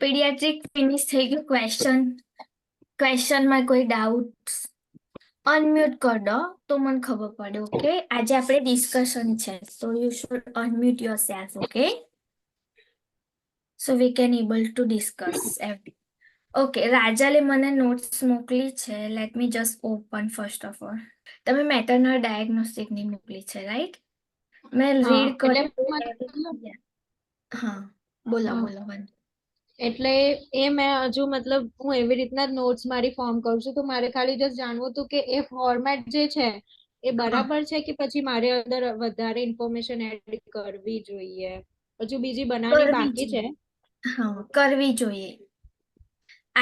Paediatric finish થઈ ગયું. ક્વેશ્ચનમાં કોઈ ડાઉટ અનમ્યુટ કર દો તો મને ખબર પડે. ઓકે, આજે આપણે ડિસ્કશન છે, so you should unmute yourself. Okay, so we can able to discuss every. Okay, રાજલે મને નોટ્સ મોકલી છે. Let me just open first of all. તમે મેટરનલ ડાયગ્નોસ્ટિકની મોકલી છે, રાઈટ? મેં રીડ એટલે કરી. હા, બોલો બોલો. એટલે એ મેં હજુ મતલબ હું એવી રીતના નોટ્સ મારી ફોર્મ કરું છું, તો મારે ખાલી જસ્ટ જાણવું હતું કે એ ફોર્મેટ જે છે એ બરાબર છે કે પછી મારે અંદર વધારે ઇન્ફોર્મેશન એડ કરવી જોઈએ? હજુ બીજી બનાવવાની બાકી છે. હા, કરવી જોઈએ.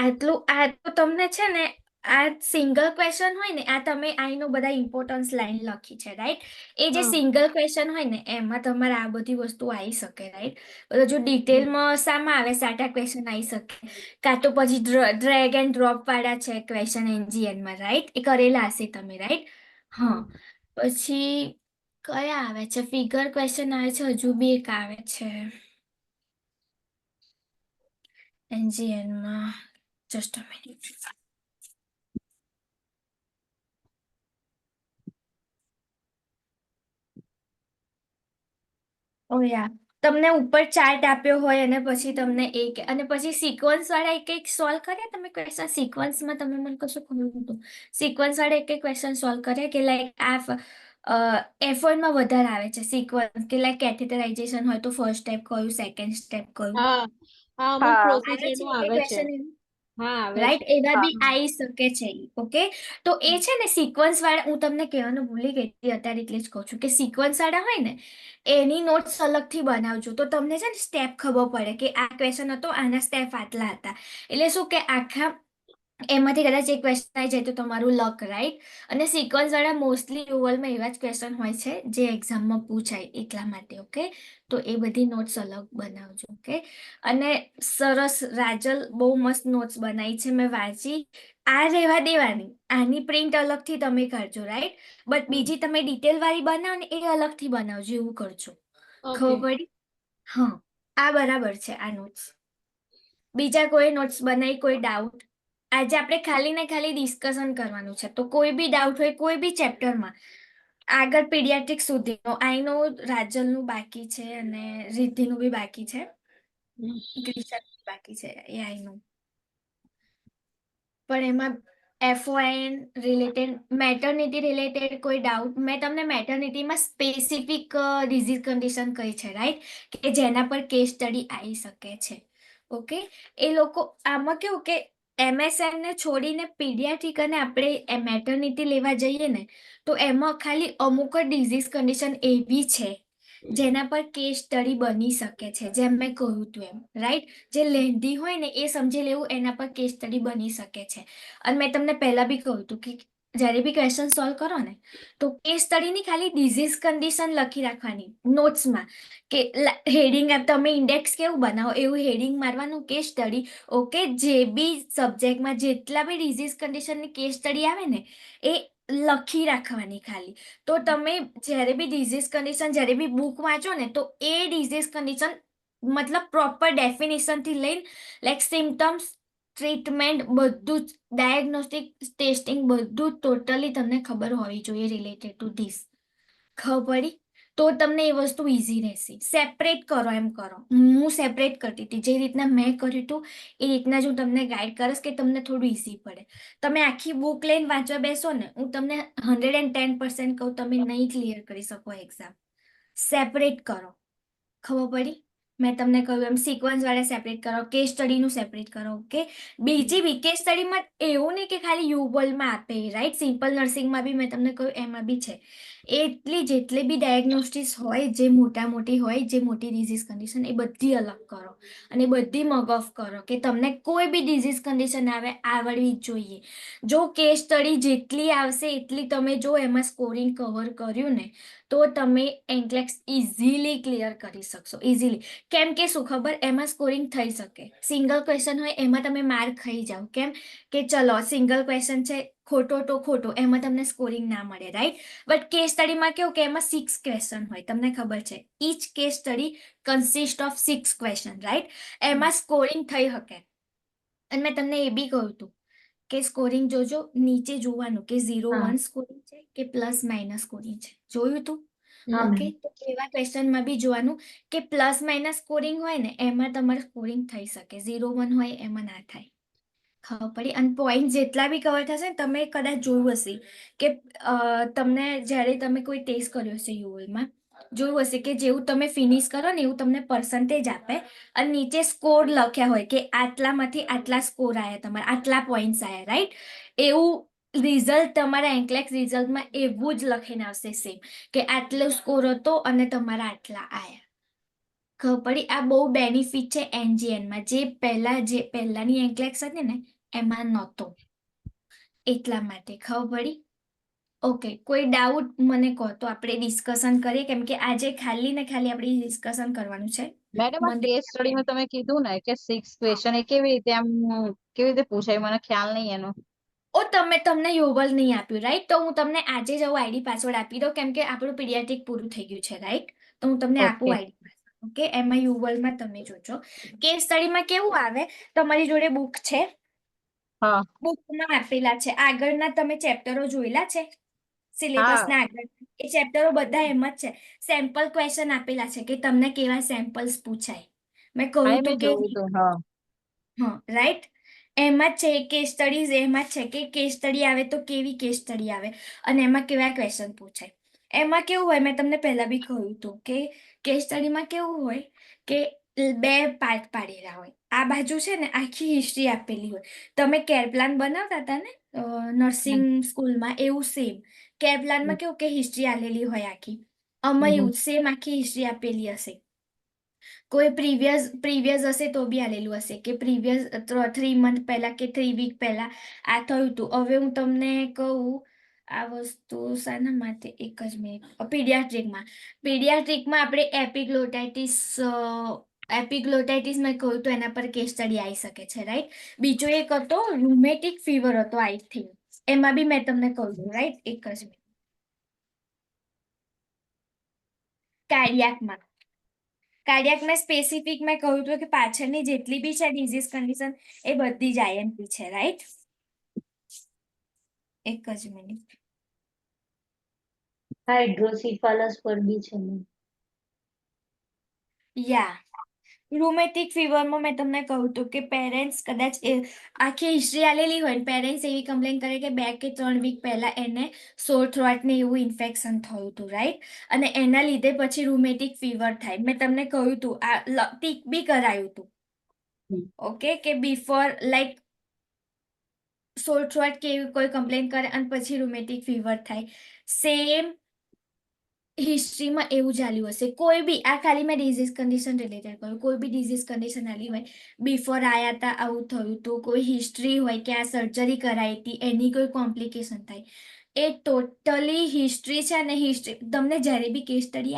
આટલું આ તો તમને છે ને, આ સિંગલ ક્વેશ્ચન હોય ને, આ તમે આઈનો બધા ઇમ્પોર્ટન્સ લાઈન લખી છે, રાઈટ? એ જે સિંગલ ક્વેશ્ચન હોય ને એમાં તમારે આ બધી વસ્તુ આવી શકે, રાઈટ? બધું જો ડિટેલમાં શામાં આવે, સાટા ક્વેશ્ચન આવી શકે, કાં તો પછી ડ્રેગ એન્ડ ડ્રોપ વાળા છે ક્વેશ્ચન એનજીએનમાં, રાઈટ? એ કરેલા હશે તમે, રાઈટ? હા. પછી કયા આવે છે? ફિગર ક્વેશ્ચન આવે છે, હજુ બી એક આવે છે એનજીએનમાં. Just a minute. ઓ યા, તમને ઉપર ચાર્ટ આપ્યો હોય અને પછી તમને એક અને પછી સિક્વન્સ વાળા એક સોલ્વ કરે. તમે ક્વેશ્ચન સિક્વન્સમાં તમે મને કશું ખબર નહોતું. સિક્વન્સ વાળા એક સોલ્વ કરે કે લાઈક F1માં વધારે આવે છે સિક્વન્સ, કે લાઈક કેથેટરાઇઝેશન હોય તો ફર્સ્ટ સ્ટેપ કયું, સેકન્ડ સ્ટેપ કયું. અમુક પ્રોસેસ આવે એનું છે આવે છે. ક્વેશ્ચન એનું, હા, આવે રાઈટ? છે. એવા બી આવી શકે છે. ઓકે, તો એ છે ને સિક્વન્સ વાળા, હું તમને કહેવાનું ભૂલી ગઈ હતી અત્યારે, એટલે જ કહું છું કે સિક્વન્સ વાળા હોય ને એની નોટ્સ અલગથી બનાવજો, તો તમને છે ને સ્ટેપ ખબર પડે કે આ ક્વેશ્ચન હતો, આના સ્ટેપ આટલા હતા. એટલે શું કે આખા એમાંથી કદાચ એક ક્વેશ્ચન આવી જાય તો તમારું લક, રાઈટ? અને સિક્વન્સ વાળા મોસ્ટલી યુવલમાં એવા જ ક્વેશ્ચન હોય છે જે એક્ઝામમાં પૂછાય, એટલા માટે. ઓકે, તો એ બધી નોટ્સ અલગ બનાવજો. ઓકે, અને સરસ, રાજલ બહુ મસ્ત નોટ્સ બનાવી છે, મેં વાંચી. આ રહેવા દેવાની, આની પ્રિન્ટ અલગથી તમે કરજો, રાઈટ? બટ બીજી તમે ડિટેલ વાળી બનાવો ને એ અલગથી બનાવજો, એવું કરજો. ખબર પડી? હા, આ બરાબર છે આ નોટ્સ. બીજા કોઈ નોટ્સ બનાવી, કોઈ ડાઉટ? આજે આપણે ખાલી ને ખાલી ડિસ્કશન કરવાનું છે, તો કોઈ બી ડાઉટ હોય કોઈ બી ચેપ્ટરમાં, આગળ પીડિયાટ્રિક સુધીનો. આઈ નો રાજલનું બાકી છે અને રિદ્ધિનું બી બાકી છે, બાકી છે, એ આઈ નો. પણ એમાં એફઓઆઈએન રિલેટેડ, મેટર્નિટી રિલેટેડ કોઈ ડાઉટ? મેં તમને મેટર્નિટીમાં સ્પેસિફિક ડિઝીઝ કન્ડિશન કહી છે, રાઈટ? કે જેના પર કેસ સ્ટડી આવી શકે છે. ઓકે, એ લોકો આમાં કેવું કે MSN ને છોડીને પીડિયાટ્રિક અને આપણે મેટર્નિટી લેવા જઈએ ને, તો એમાં ખાલી અમુક જ ડિઝીઝ કન્ડિશન એવી છે જેના પર કેસ સ્ટડી બની શકે છે, જેમ મેં કહ્યું હતું એમ, રાઈટ? જે લેન્ધી હોય ને એ સમજી લેવું, એના પર કેસ સ્ટડી બની શકે છે. અને મેં તમને પહેલા બી કહ્યું હતું કે જ્યારે બી ક્વેશ્ચન સોલ્વ કરો ને તો કેસ સ્ટડીની ખાલી ડિઝીઝ કન્ડિશન લખી રાખવાની નોટ્સમાં, કે હેડિંગ તમે ઇન્ડેક્સ કેવું બનાવો એવું હેડિંગ મારવાનું, કેસ સ્ટડી. ઓકે, જે બી સબ્જેક્ટમાં જેટલા બી ડિઝીઝ કન્ડિશનની કેસ સ્ટડી આવે ને એ લખી રાખવાની ખાલી. તો તમે જ્યારે બી ડિઝીઝ કન્ડિશન, જ્યારે બી બુક વાંચો ને તો એ ડિઝીઝ કન્ડિશન મતલબ પ્રોપર ડેફિનેશનથી લઈને લાઈક સિમ્ટમ્સ, ટ્રીટમેન્ટ, બધું જ ડાયગ્નોસ્ટિક, ટેસ્ટિંગ, બધું જ ટોટલી તમને ખબર હોવી જોઈએ રિલેટેડ ટુ ધીસ. ખબર પડી? તો તમને એ વસ્તુ ઇઝી રહેશે. સેપરેટ કરો, એમ કરો. હું સેપરેટ કરતી હતી, જે રીતના મેં કર્યું હતું એ રીતના જ હું તમને ગાઈડ કરીશ કે તમને થોડું ઇઝી પડે. તમે આખી બુક લઈને વાંચવા બેસો ને, હું તમને 110% કહું, તમે નહીં ક્લિયર કરી શકો એક્ઝામ. સેપરેટ કરો. ખબર પડી? મેં તમને કહ્યું એમ સિક્વન્સ વાળા સેપરેટ કરો, કેસ સ્ટડીનું સેપરેટ કરો. ઓકે, બીજી બી કેસ સ્ટડીમાં એવું નહીં કે ખાલી યુવલમાં આપે, રાઈટ? સિમ્પલ નર્સિંગમાં બી મેં તમને કહ્યું એમાં બી છે. એટલી જેટલી બી ડાયગ્નોસ્ટિસ હોય, જે મોટી હોય, જે મોટી ડિઝીઝ કન્ડિશન, એ બધી અલગ કરો અને બધી મગ ઓફ કરો કે તમને કોઈ બી ડિઝીઝ કન્ડિશન આવે આવડવી જ જોઈએ. જો કેસ સ્ટડી જેટલી આવશે એટલી તમે જો એમાં સ્કોરિંગ કવર કર્યું ને તો તમે એન્કલેક્સ ઇઝીલી ક્લિયર કરી શકશો, ઇઝીલી. કેમ કે શું ખબર, એમાં સ્કોરિંગ થઈ શકે. સિંગલ ક્વેશ્ચન હોય એમાં તમે માર ખાઈ જાઓ. કેમ કે ચલો સિંગલ ક્વેશ્ચન છે, ખોટો તો ખોટો, એમાં તમને સ્કોરિંગ ના મળે, રાઈટ. બટ કેસ સ્ટડીમાં કેવું કે એમાં 6 ક્વેશ્ચન હોય, તમને ખબર છે. Each case study consist of 6 question, right. એમાં સ્કોરિંગ થઈ શકે. અને મેં તમને એ બી કહ્યું હતું કે સ્કોરિંગ જોજો, નીચે જોવાનું કે 0 1 સ્કોરિંગ છે કે પ્લસ માઇનસ સ્કોરિંગ છે. જોયું તું? હા ઓકે, મેમ. તો એવા ક્વેશ્ચનમાં બી જોવાનું કે પ્લસ માઇનસ સ્કોરિંગ હોય ને એમાં તમારે સ્કોરિંગ થઈ શકે, 0 1 હોય એમાં ના થાય. ખબર પડી? અને પોઈન્ટ જેટલા બી કવર થશે ને, તમે કદાચ જોયું હશે કે તમને જ્યારે તમે કોઈ ટેસ્ટ કર્યો હશે યુએલમાં, જોયું હશે કે જેવું તમે ફિનિશ કરો ને એવું તમને પર્સન્ટેજ આપે અને નીચે સ્કોર લખ્યા હોય કે આટલામાંથી આટલા સ્કોર આવ્યા, તમારા આટલા પોઈન્ટ્સ આવ્યા, રાઈટ. એવું રિઝલ્ટ તમારા એન્કલેક્સ રિઝલ્ટમાં એવું જ લખીને આવશે સેમ, કે આટલો સ્કોર હતો અને તમારા આટલા આયા. ખબર પડી? આ બહુ બેનિફિટ છે એનજીએનમાં, જે પહેલાની એન્કલેક્સ હતી ને એમાં નહોતો, એટલા માટે. ખબર પડી? ઓકે, કોઈ ડાઉટ મને કહો તો આપણે ડિસ્કશન કરીએ, કેમ કે આજે ખાલી ને ખાલી આપણે ડિસ્કશન કરવાનું છે. મેડમ આ મને કેસ સ્ટડીમાં તમે કીધું ને કે 6 ક્વેશ્ચન એ કેવી રીતે આમ કેવી રીતે પૂછાય મને ખ્યાલ નહીં એનો. તમને યોગલ નહીં આપ્યું, રાઈટ. તો હું તમને આજે જ આઈડી પાસવર્ડ આપી દઉં, કેમ કે આપણું પીડિયાટ્રિક પૂરું થઈ ગયું છે, રાઈટ. તો હું તમને આપું ઓકે. ID password. ઓકે, એમાં યુગલમાં તમે જોજો. કેસ સ્ટડીમાં કેવું આવે, તમારી જોડે બુક છે, હા બુકમાં આપેલા છે, આગળના તમે ચેપ્ટરો જોયેલા છે હા સિલેબસના આગળ, એ ચેપ્ટરો બધા એમ જ છે. સેમ્પલ ક્વેશ્ચન આપેલા છે કે તમને કેવા સેમ્પલ્સ પૂછાય. મેં હા કહ્યું એ તું મેં કે જોયું હતું હા. હા, રાઈટ. એમાં જ છે કેસ સ્ટડીઝ, એમાં જ છે કે કેસ સ્ટડી આવે તો કેવી કેસ સ્ટડી આવે અને એમાં કેવા ક્વેશ્ચન પૂછાય. એમાં કેવું હોય, મેં તમને પહેલા બી કહ્યું હતું કે કેસ સ્ટડીમાં કેવું હોય કે 2 પાર્ટ પાડેલા હોય. આ બાજુ છે ને આખી હિસ્ટ્રી આપેલી હોય. તમે કેર પ્લાન બનાવતા હતા ને હમ, નર્સિંગ સ્કૂલમાં, એવું સેમ કેર હમ, પ્લાનમાં કેવું કે હિસ્ટ્રી આલેલી હોય આખી. હમ, આમાં હમ, એવું સેમ આખી હિસ્ટ્રી આપેલી હશે. કોઈ પ્રીવિયસ હશે તો બી આલેલું હશે કે પ્રીવિયસ 3 મંથ પહેલા કે 3 વીક પહેલા આ થયું હતું. હવે હું તમને કહું આ વસ્તુ શાના માટે, એક જ મિનિટ. પીડિયાટ્રિકમાં આપણે એપિગ્લોટાઇટિસ મેં કહ્યું તો એના પર કેસ સ્ટડી આવી શકે છે, રાઈટ. બીજો એક હતો રૂમેટિક ફીવર હતો આઈ થિંક, એમાં બી મેં તમને કહ્યું, રાઈટ. એક જ મિનિટ. કાર્ડિયાકમાં કાર્ડિયાકમાં સ્પેસિફિક મેં કહ્યું હતું કે પાછળની જેટલી બી છે ડિઝીઝ કન્ડિશન એ બધી જ આઈએમપી છે, રાઈટ. એક જ મિનિટ. હાઇડ્રોસીફાલસ પર બી છે મેમ. યા રૂમેટિક ફીવરમાં મેં તમને કહ્યું હતું કે પેરેન્ટ્સ કદાચ આખી હિસ્ટ્રી આલેલી હોય ને પેરેન્ટ્સ એવી કમ્પ્લેન કરે કે 2 કે 3 વીક પહેલા એને સોર થ્રોટ ને એવું ઇન્ફેક્શન થયું હતું, રાઈટ. અને એના લીધે પછી રૂમેટિક ફીવર થાય. મેં તમને કહ્યું હતું, આ ટીક બી કરાયું હતું. હમ. ઓકે, કે બિફોર લાઈક સોર થ્રોટ કે એવી કોઈ કમ્પ્લેન કરે અને પછી રૂમેટિક ફીવર થાય. સેમ હિસ્ટ્રીમાં એવું ચાલ્યું હશે. કોઈ બી, આ ખાલી મેં ડિઝીઝ કન્ડિશન રિલેટેડ કહ્યું, કોઈ બી ડિઝીઝ કન્ડિશન આલી હોય, બિફોર આયા હતા આવું થયું હતું, કોઈ હિસ્ટ્રી હોય કે આ સર્જરી કરાઈ હતી એની કોઈ કોમ્પ્લિકેશન થાય, એ ટોટલી હિસ્ટ્રી છે. અને હિસ્ટ્રી તમને જ્યારે બી કેસ સ્ટડી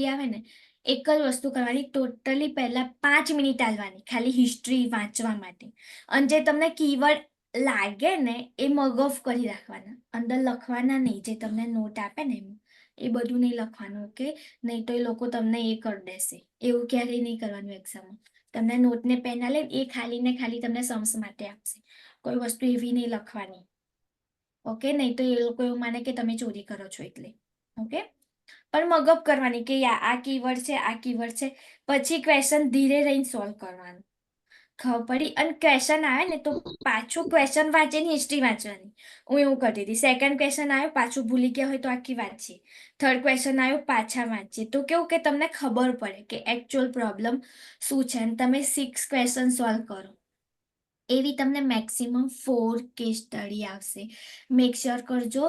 આવે ને એક જ વસ્તુ કરવાની, ટોટલી પહેલા 5 મિનિટ આલવાની ખાલી હિસ્ટ્રી વાંચવા માટે. અને જે તમને કીવર્ડ લાગે ને એ મગ ઓફ કરી રાખવાના, અંદર લખવાના નહીં. જે તમને નોટ આપે ને એમાં એ બધું નહીં લખવાનું, ઓકે. નહીં તો એ લોકો તમને એ કરી દેશે. એવું ક્યારેય નહીં કરવાનું એક્ઝામમાં. તમને નોટને પેન આલે ને એ ખાલી ને ખાલી તમને સમ્સ માટે આપશે. કોઈ વસ્તુ એવી નહીં લખવાની, ઓકે. નહીં તો એ લોકો એવું માને કે તમે ચોરી કરો છો એટલે, ઓકે. પણ મગઅપ કરવાની કે આ કીવર્ડ છે, આ કીવર્ડ છે. પછી ક્વેશ્ચન ધીરે રહીને સોલ્વ કરવાનું. ખબર પડી? અને ક્વેશ્ચન આવે ને તો પાછું ક્વેશ્ચન વાંચીને હિસ્ટ્રી વાંચવાની. હું એવું કરતી હતી. સેકન્ડ ક્વેશ્ચન આવ્યો, પાછું ભૂલી ગયા હોય તો આખી વાંચીએ. થર્ડ ક્વેશ્ચન આવ્યો, પાછા વાંચીએ. તો કેવું કે તમને ખબર પડે કે એકચ્યુઅલ પ્રોબ્લેમ શું છે અને તમે 6 ક્વેશ્ચન સોલ્વ કરો. એવી તમને મેક્સિમમ 4 કેસ સ્ટડી આવશે. મેક શ્યોર કરજો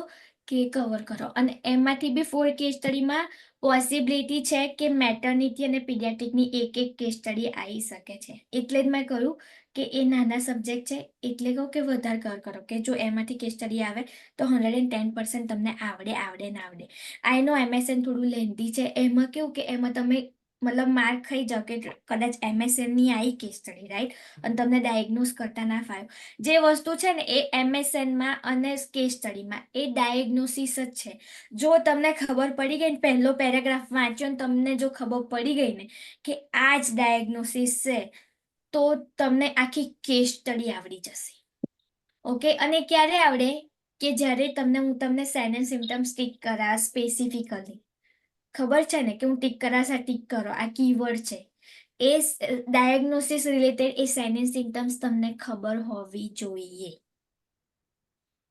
કે કવર કરો. અને એમાંથી બી 4 કેસ સ્ટડીમાં પોસિબિલિટી છે કે મેટર્નિટી અને પીડિયાટ્રિકની એક કેસ સ્ટડી આવી શકે છે. એટલે જ મેં કહ્યું કે એ નાના સબ્જેક્ટ છે, એટલે કહું કે વધારે કવર કરો, કે જો એમાંથી કેસ સ્ટડી આવે તો 110% તમને આવડે ને આવડે. આઈ નો એમએસએન થોડું લેન્ધી છે. એમાં કેવું કે એમાં તમે મતલબ માર ખાઈ જાઓ કે કદાચ MSN ની આવી કેસ સ્ટડી, રાઈટ, અને તમને ડાયગ્નોઝ કરતા ના ફાવ્યું. જે વસ્તુ છે ને એ MSN માં અને કેસ સ્ટડીમાં એ ડાયગ્નોસિસ જ છે. જો તમને ખબર પડી ગઈ ને, પહેલો પેરેગ્રાફ વાંચ્યો ને તમને જો ખબર પડી ગઈ ને કે આ જ ડાયગ્નોસિસ છે, તો તમને આખી કેસ સ્ટડી આવડી જશે. ઓકે, અને ક્યારે આવડે કે જ્યારે હું તમને સાઇન એન્ડ સિમ્ટમ્સ ટીક કરા સ્પેસિફિકલી. ખબર છે ને કે હું ટીક કરાશા, ટીક કરો, આ કીવર્ડ છે. એ ડાયગ્નોસિસ રિલેટેડ એ સાઇન એન્ડ સિમ્ટમ્સ તમને ખબર હોવી જોઈએ.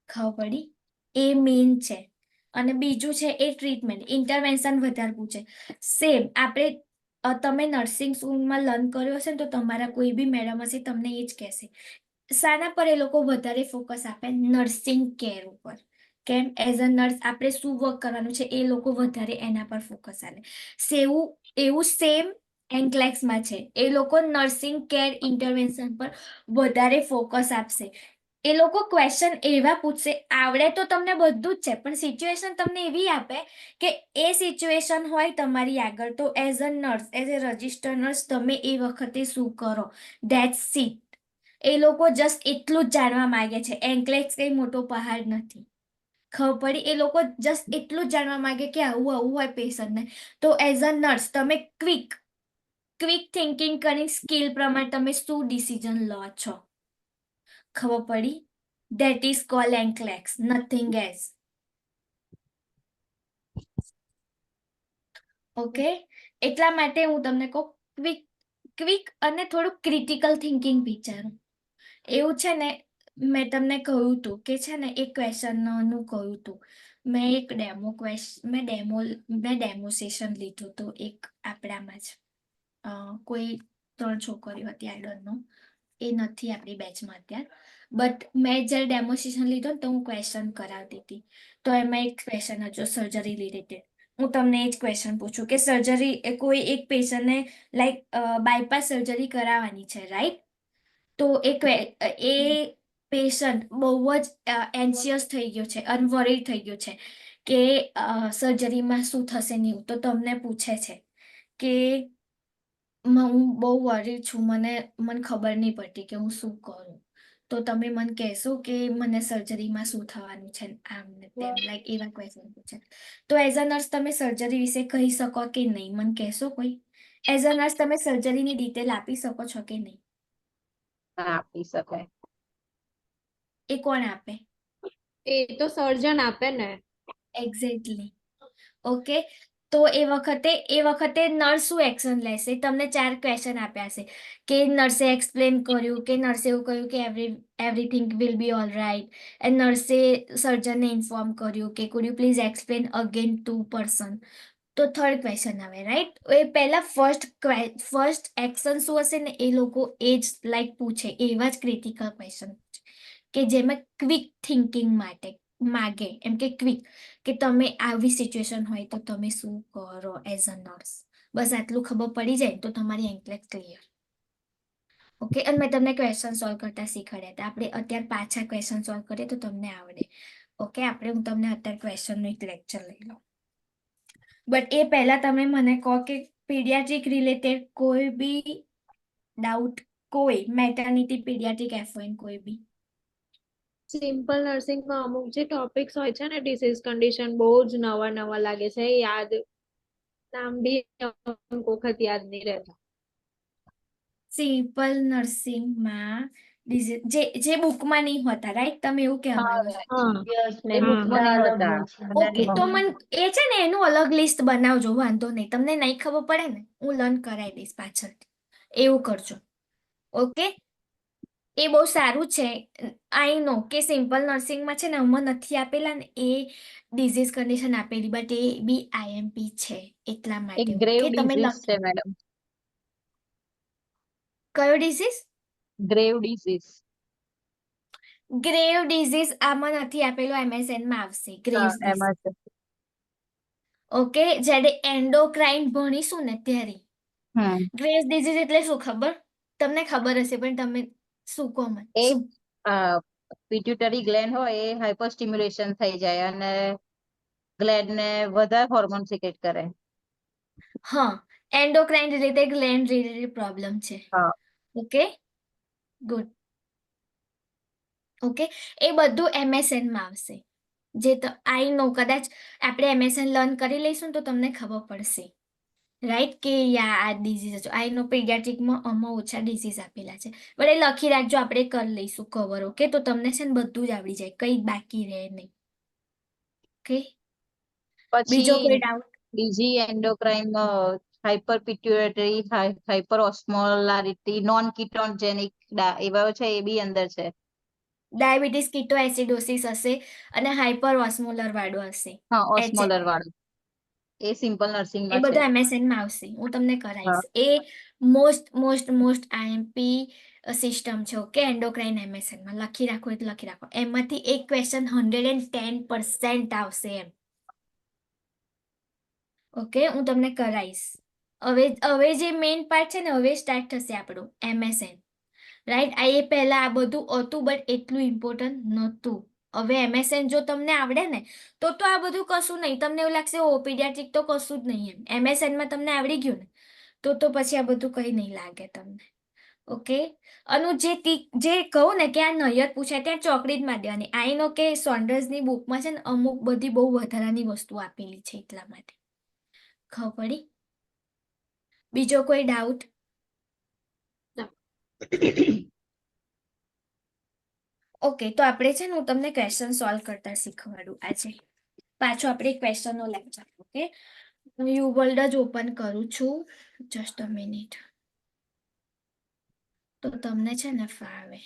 ખબર પડી? એ મેઇન છે. અને બીજું છે એ ટ્રીટમેન્ટ ઇન્ટરવેન્શન વધારે પૂછે. સેમ આપણે તમે નર્સિંગ સ્કૂલમાં લર્ન કર્યો હશે ને, તો તમારા કોઈ બી મેડમ હશે તમને એ જ કહેશે. શાના પર એ લોકો વધારે ફોકસ આપે? નર્સિંગ કેર ઉપર. કેમ? એઝ અ નર્સ આપણે શું વર્ક કરવાનું છે એ લોકો વધારે એના પર ફોકસ આપે. એવું સેમ એન્કલેક્સમાં છે. એ લોકો નર્સિંગ કેર ઇન્ટરવેન્શન પર વધારે ફોકસ આપશે. એ લોકો ક્વેશ્ચન એવા પૂછશે, આવડે તો તમને બધું જ છે, પણ સિચ્યુએશન તમને એવી આપે કે એ સિચ્યુએશન હોય તમારી આગળ, તો as a nurse, as a register nurse તમે એ વખતે શું કરો, ધેટ્સ ઇટ. એ લોકો જસ્ટ એટલું જ જાણવા માંગે છે. એન્કલેક્સ કઈ મોટો પહાડ નથી. ખબર પડી? એ લોકો જસ્ટ એટલું જ જાણવા માંગે કે આવું આવું હોય પેશન્ટને. તો એઝ અ નર્સ તમે ક્વિક થિંકિંગ કરીને સ્કિલ પ્રમાણે તમે શું ડિસિઝન લો છો. ખબર પડી? That is call NCLEX, nothing as. Okay, એટલા માટે હું તમને કહું, ક્વિક ક્વિક અને થોડું ક્રિટિકલ થિંકિંગ વિચારો. એવું છે ને, મેં તમને કહ્યું હતું કે છે ને એક ક્વેશ્ચનનું કહ્યું હતું. મેં એક ડેમો સેશન લીધું હતું એક આપણામાં જ. કોઈ 3 છોકરીઓ હતી, આઈ ડોન્ટ નો, એ નથી આપણી બેચમાં અત્યારે. બટ મેં જ્યારે ડેમો સેશન લીધો ને, તો હું ક્વેશ્ચન કરાવતી હતી. તો એમાં એક ક્વેશ્ચન હતો સર્જરી રિલેટેડ. હું તમને એ જ ક્વેશ્ચન પૂછું કે કોઈ એક પેશન્ટને લાઈક બાયપાસ સર્જરી કરાવવાની છે, રાઈટ? તો એ પેશન્ટ બહુ જ એન્શિયસ થઈ ગયો છે, અનવરીડ થઈ ગયો છે કે સર્જરીમાં શું થશે નહીં. તો તમને પૂછે છે કે હું બહુ વરીડ છું, મને ખબર નહીં પડતી કે હું શું કરું. તો તમે મને કહેશો કે મને સર્જરીમાં શું થવાનું છે, આમ ને તેમ, લાઈક એવા ક્વેશ્ચન પૂછે. તો એઝ અ નર્સ તમે સર્જરી વિશે કહી શકો કે નહીં? મને કહેશો કોઈ? એઝ અ નર્સ તમે સર્જરીની ડિટેલ આપી શકો છો કે નહીં? હા, આપી શકાય. એ કોણ આપે? એ તો સર્જન આપે ને. એક્ઝેક્ટલી. ઓકે, તો એ વખતે નર્સ શું એક્શન લેશે? તમને 4 ક્વેશ્ચન આપ્યા હશે કે નર્સે એક્સપ્લેન કર્યું, કે નર્સે એવું કહ્યું કે everything will be all right. And નર્સે સર્જનને ઇન્ફોર્મ કર્યું કે could you please explain again to person. તો 3rd ક્વેશ્ચન આવે, રાઈટ? એ પહેલા ફર્સ્ટ એક્શન શું હશે ને, એ લોકો એ જ લાઈક પૂછે, એવા જ ક્રિટિકલ ક્વેશ્ચન કે જેમાં ક્વિક થિંકિંગ માટે માગે, એમ કે ક્વિક, કે તમે આવી સિચ્યુએશન હોય તો તમે શું કરો એઝ અ નર્સ. બસ આટલું ખબર પડી જાય તો તમારી એન્કલેક્સ ક્લિયર. ઓકે, અને મેં તમને ક્વેશ્ચન સોલ્વ કરતા શીખવાડ્યા હતા. આપણે અત્યારે પાછા ક્વેશ્ચન સોલ્વ કરીએ તો તમને આવડે. ઓકે, હું તમને અત્યારે ક્વેશ્ચનનો એક લેક્ચર લઈ લઉં. બટ એ પહેલા તમે મને કહો કે પીડિયાટ્રિક રિલેટેડ કોઈ બી ડાઉટ, કોઈ મેટર્નિટી પીડિયાટ્રિક એફઓએન કોઈ બી. સિમ્પલ નર્સિંગમાં અમુક જે ટોપિક્સ હોય છે ને, ડિસીઝ કન્ડિશન બહુ જ નવા નવા લાગે છે. નામ બી અમુક વખત યાદ નહીં રહેતા. સિમ્પલ નર્સિંગમાં જે બુકમાં નહીં હોતા, રાઈટ? તમે એવું કહેવા માંગો છો? હા યસ ને, હા બુકમાં નહીં હતા. ઓકે, તો એ છે ને એનું અલગ લિસ્ટ બનાવજો, વાંધો નહીં. તમને નહીં ખબર પડે ને, હું લર્ન કરાવી દઈશ પાછળથી. એવું કરજો. ઓકે, એ બહુ સારું છે. આઈ નો કે સિમ્પલ નર્સિંગમાં છે ને આમાં નથી આપેલા ને એ ડિઝીઝ કન્ડિશન આપેલી, બટ એ બી IMP છે. એટલા એક માટે ગ્રેવ કે તમે ડિઝીઝ છે મેડમ. કયો disease? Grave disease. Grave disease આમાં નથી આપેલું, MSN માં આવશે ગ્રેવ હા, ડિઝીઝ. એમાં છે. ઓકે, જ્યારે એન્ડોક્રાઇન ભણીશું ને ત્યારે. હમ ગ્રેવ ડિઝીઝ એટલે શું ખબર? તમને ખબર હશે પણ તમે શું કહો મને એ શું? પિટ્યુટરી ગ્લેન્ડ હોય એ હાઇપર સ્ટિમ્યુલેશન થઈ જાય અને ગ્લેન્ડ ને વધારે હોર્મોન સિક્રેટ કરે. હા, endocrine related gland related problem છે. હા. Okay, good. ઓકે, એ બધું MSN માં આવશે. જે આઈ નો કદાચ આપણે MSN લર્ન કરી લઈશું ને તો તમને ખબર પડશે, રાઈટ, કે યા આ ડિઝીઝ આઈ નો પીડિયાટ્રિકમાં આમાં ઓછા ડિઝીઝ આપેલા છે, પણ એ લખી રાખજો, આપણે કરી લઈશું કવર. ઓકે, તો તમને છે ને બધું જ આવડી જાય, કઈ બાકી રહે નહીં. ઓકે, બીજો કોઈ પછી ડાઉટ? બીજી endocrine hyper pituitary, hyper osmolarity, non ketogenic એવા છે, એ બી અંદર છે. ડાયાબિટીસ કીટો એસિડોસિસ હશે અને હાઇપર ઓસ્મોલર વાળો હશે. હા, ઓસ્મોલર HMO. વાળું એ સિમ્પલ એ નર્સિંગમાં છે. બધું MSN માં આવશે, હું તમને હા. કરાવીશ. એ most most most IMP system છે. ઓકે, એન્ડોક્રાઇન MSN માં લખી રાખો એટલે લખી રાખો. એમાંથી એક ક્વેશ્ચન 110% આવશે એમ. ઓકે, હું તમને કરાવીશ. હવે જે મેઇન પાર્ટ છે ને, હવે સ્ટાર્ટ થશે આપણું MSN, રાઈટ. એ પહેલા આ બધું હતું બટ એટલું ઇમ્પોર્ટન્ટ નહોતું. હવે MSN જો તમને આવડે ને તો આ બધું કશું નહીં. તમને એવું લાગશે ઓ પીડિયાટ્રિક તો કશું જ નહીં એમ. MSN માં તમને આવડી ગયું ને તો પછી આ બધું કંઈ નહીં લાગે તમને. ઓકે, અને જે કહું ને કે આ નયર પૂછાય ત્યાં ચોકડી જ મારી દેવાની. આઈનો કે સોન્ડર્સની બુકમાં છે ને અમુક બધી બહુ વધારાની વસ્તુ આપેલી છે, એટલા માટે ખબર પડી. બીજો કોઈ ડાઉટ? ઓકે, તો આપણે છે ને હું તમને ક્વેશ્ચન સોલ્વ કરતા શીખવાડું આજે. પાછો આપણે ક્વેશ્ચનનો લેક્ચર. ઓકે, હું યુવર્લ્ડ જ ઓપન કરું છું. જસ્ટ અ મિનિટ, તો તમને છે ને ફાવે.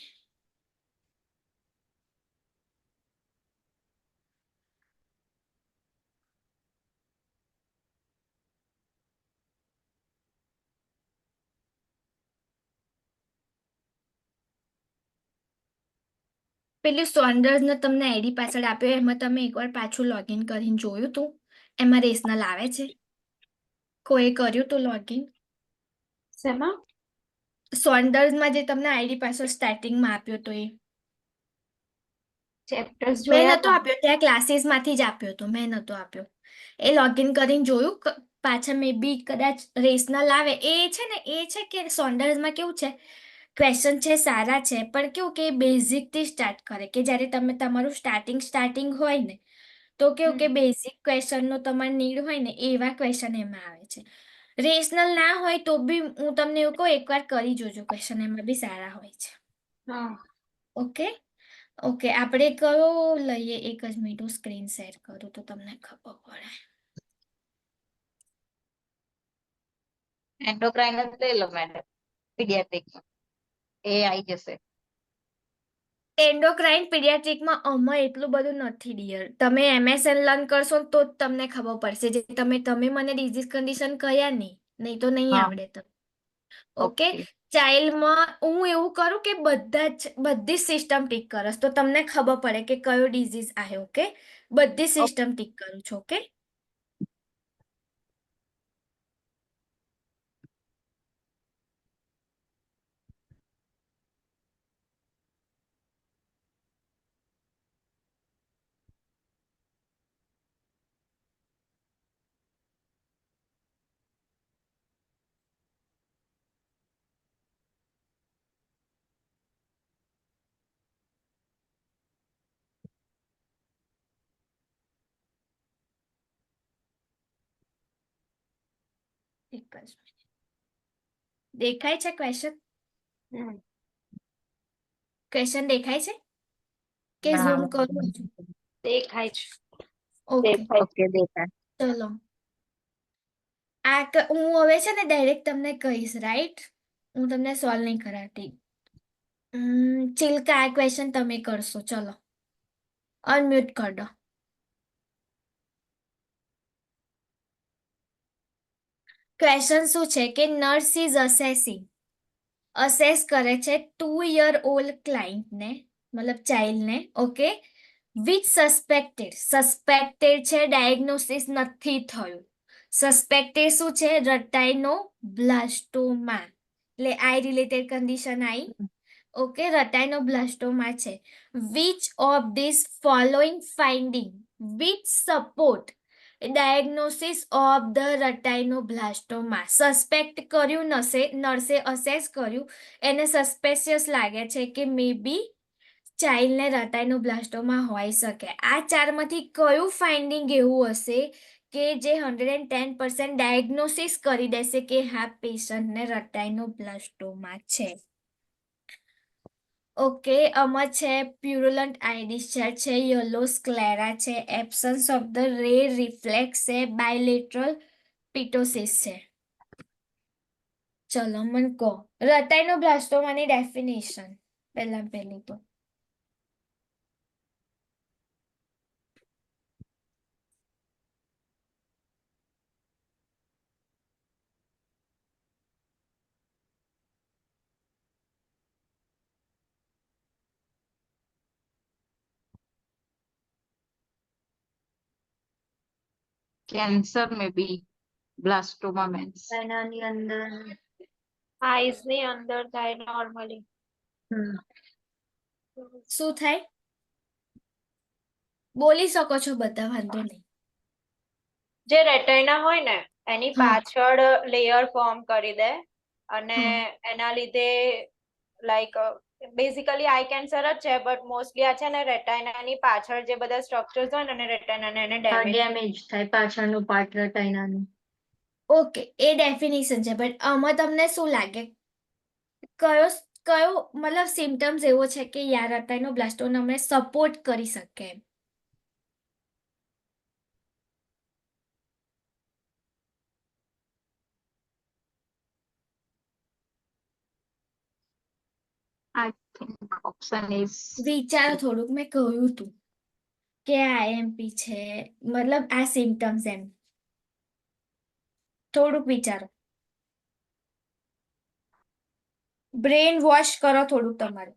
પેલી સોન્ડર્સને તમને આઈડી પાછળ આપ્યો, એમાં તમે એકવાર પાછું લોગિન કરીને જોયું તું? એમાં રેશનલ આવે છે? કોઈ કર્યું તું લોગિન? શેમાં? સોન્ડર્સમાં જે તમને આઈડી પાછળ સ્ટાર્ટિંગમાં આપ્યો તો એ ચેપ્ટર્સ મેં જોયા નતો હતા. આપ્યો, ત્યાં ક્લાસીસમાંથી જ આપ્યો તો, મેં નતો આપ્યો. એ લોગિન કરીને જોયું પાછા મે બી કદાચ રેશનલ આવે. એ છે ને, એ છે કે સોન્ડર્સમાં કેવું છે, ક્વેશ્ચન છે સારા છે, પણ કેવું કે બેઝિકથી સ્ટાર્ટ કરે, કે જ્યારે તમે તમારું સ્ટાર્ટિંગ હોય ને તો કેવું કે બેઝિક ક્વેશ્ચનનો તમારે નીડ હોય ને એવા ક્વેશ્ચન એમાં આવે છે. રેશનલ ના હોય તો બી હું તમને એવું કહું, એકવાર કરી જોજો, ક્વેશ્ચન એમાં બી સારા હોય છે. હા. ઓકે, ઓકે, આપણે કયો લઈએ? એક જ મિનિટ, હું સ્ક્રીન શેર કરું તો તમને ખબર પડે. એન્ડોક્રાઇન જ લઈ લો મેડમ, પીડિયાટ્રિક એ આવી જશે. એન્ડોક્રાઇન પીડિયાટ્રિકમાં આમાં એટલું બધું નથી ડિયર. તમે MSN લર્ન કરશો ને તો જ તમને ખબર પડશે. જે તમે મને ડિઝીઝ કન્ડિશન કહ્યા નહીં તો નહીં હા. આવડે તમને. Okay, okay. ચાઇલ્ડમાં હું એવું કરું કે બધી જ સિસ્ટમ ટીક કરસ તો તમને ખબર પડે કે કયો ડિઝીઝ આવે. ઓકે, બધી સિસ્ટમ ટીક કરું છું. ઓકે, એક જ મિનિટ. દેખાય છે ક્વેશ્ચન? ક્વેશ્ચન દેખાય છે કે ના. ઝૂમ કરું છું? દેખાય છે. ઓકે, ઓકે, દેખાય. ચલો. હું હવે છે ને ડાયરેક્ટ તમને કહીશ, રાઈટ? હું તમને સોલ્વ નહીં કરાવતી. ચિલ્કા, આ ક્વેશ્ચન તમે કરશો. ચલો, અનમ્યુટ કર દો. ક્વેશ્ચન શું છે કે નર્સ ઇઝ અસેસ કરે છે 2 year old ક્લાયન્ટને, મતલબ ચાઇલ્ડને. ઓકે, વિચ સસ્પેક્ટેડ છે, ડાયગ્નોસિસ નથી થયું. સસ્પેક્ટેડ શું છે? રટાઇનોબ્લાસ્ટોમા, એટલે આઈ રિલેટેડ કન્ડિશન આવી. ઓકે, રટાઇનોબ્લાસ્ટોમા છે. Which of this following finding which support diagnosis of the retinoblastoma suspect કર્યું, નર્સે અસેસ કર્યું, એને સસ્પેશિયસ લાગે છે કે મે બી ચાઇલ્ડને રટાઇનોબ્લાસ્ટોમા હોઈ શકે. આ ચારમાંથી કયું ફાઇન્ડિંગ એવું હશે કે જે 110% ડાયગ્નોસિસ કરી દેશે કે હા પેશન્ટને રટાઇનોબ્લાસ્ટોમા છે? ઓકે, આમાં છે પ્યુરુલન્ટ આઈ ડિસ્ચાર્જ છે, યલો સ્ક્લેરા છે, એબ્સન્સ ઓફ ધ રે રિફ્લેક્સ છે, બાયલેટરલ પિટોસિસ છે. ચલો મને કહો રટાઇનોબ્લાસ્ટોમાની ડેફિનેશન પહેલું તો. કેન્સર મે બી બ્લાસ્ટોમા means. એનાની અંદર આઈસ ની અંદર થાય નોર્મલી. શું થાય? બોલી શકો છો બધા, વાંધો નહીં. જે રેટિના હોય ને એની હા. પાછળ લેયર ફોર્મ કરી દે અને હા. એના લીધે લાઈક બેઝિકલી આઈ કેન્સર જ છે, બટ મોસ્ટલી આ છે ને રેટિનાની પાછળ જે બધા સ્ટ્રક્ચર્સ હોય ને રેટિનાને એને ડેમેજ થાય પાછળનું પાર્ટ રટાયનાનું. ઓકે, એ ડેફિનેશન છે, બટ આમાં તમને શું લાગે કયો કયો મતલબ સિમ્ટમ્સ એવો છે કે યાર રટાઇનોબ્લાસ્ટોમા અમને સપોર્ટ કરી શકે એમ? I think option is વિચારો થોડુંક, મેં કહ્યું તું કે આઈએમપી છે, મતલબ આ સિમ્ટમ્સ એમ. થોડુંક વિચારો, બ્રેન વોશ કરો થોડુંક તમારું.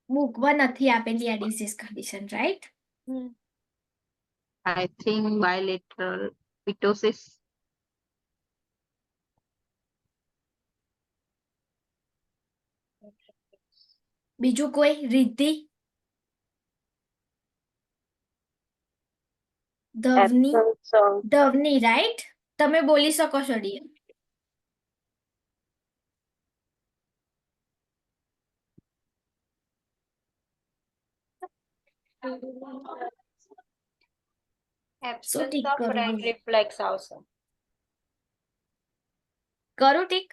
બુકમાં નથી આપેલી આ disease condition, right? I think bilateral pitosis. બીજું કોઈ? રિદ્ધિ, ધવની, રાઈટ? તમે બોલી શકો છો ડિયર. શું એબ્સન્સ ઠીક ઓફ કરું રેડ બોલો? રિફ્લેક્સ આવશે. કરું ઠીક?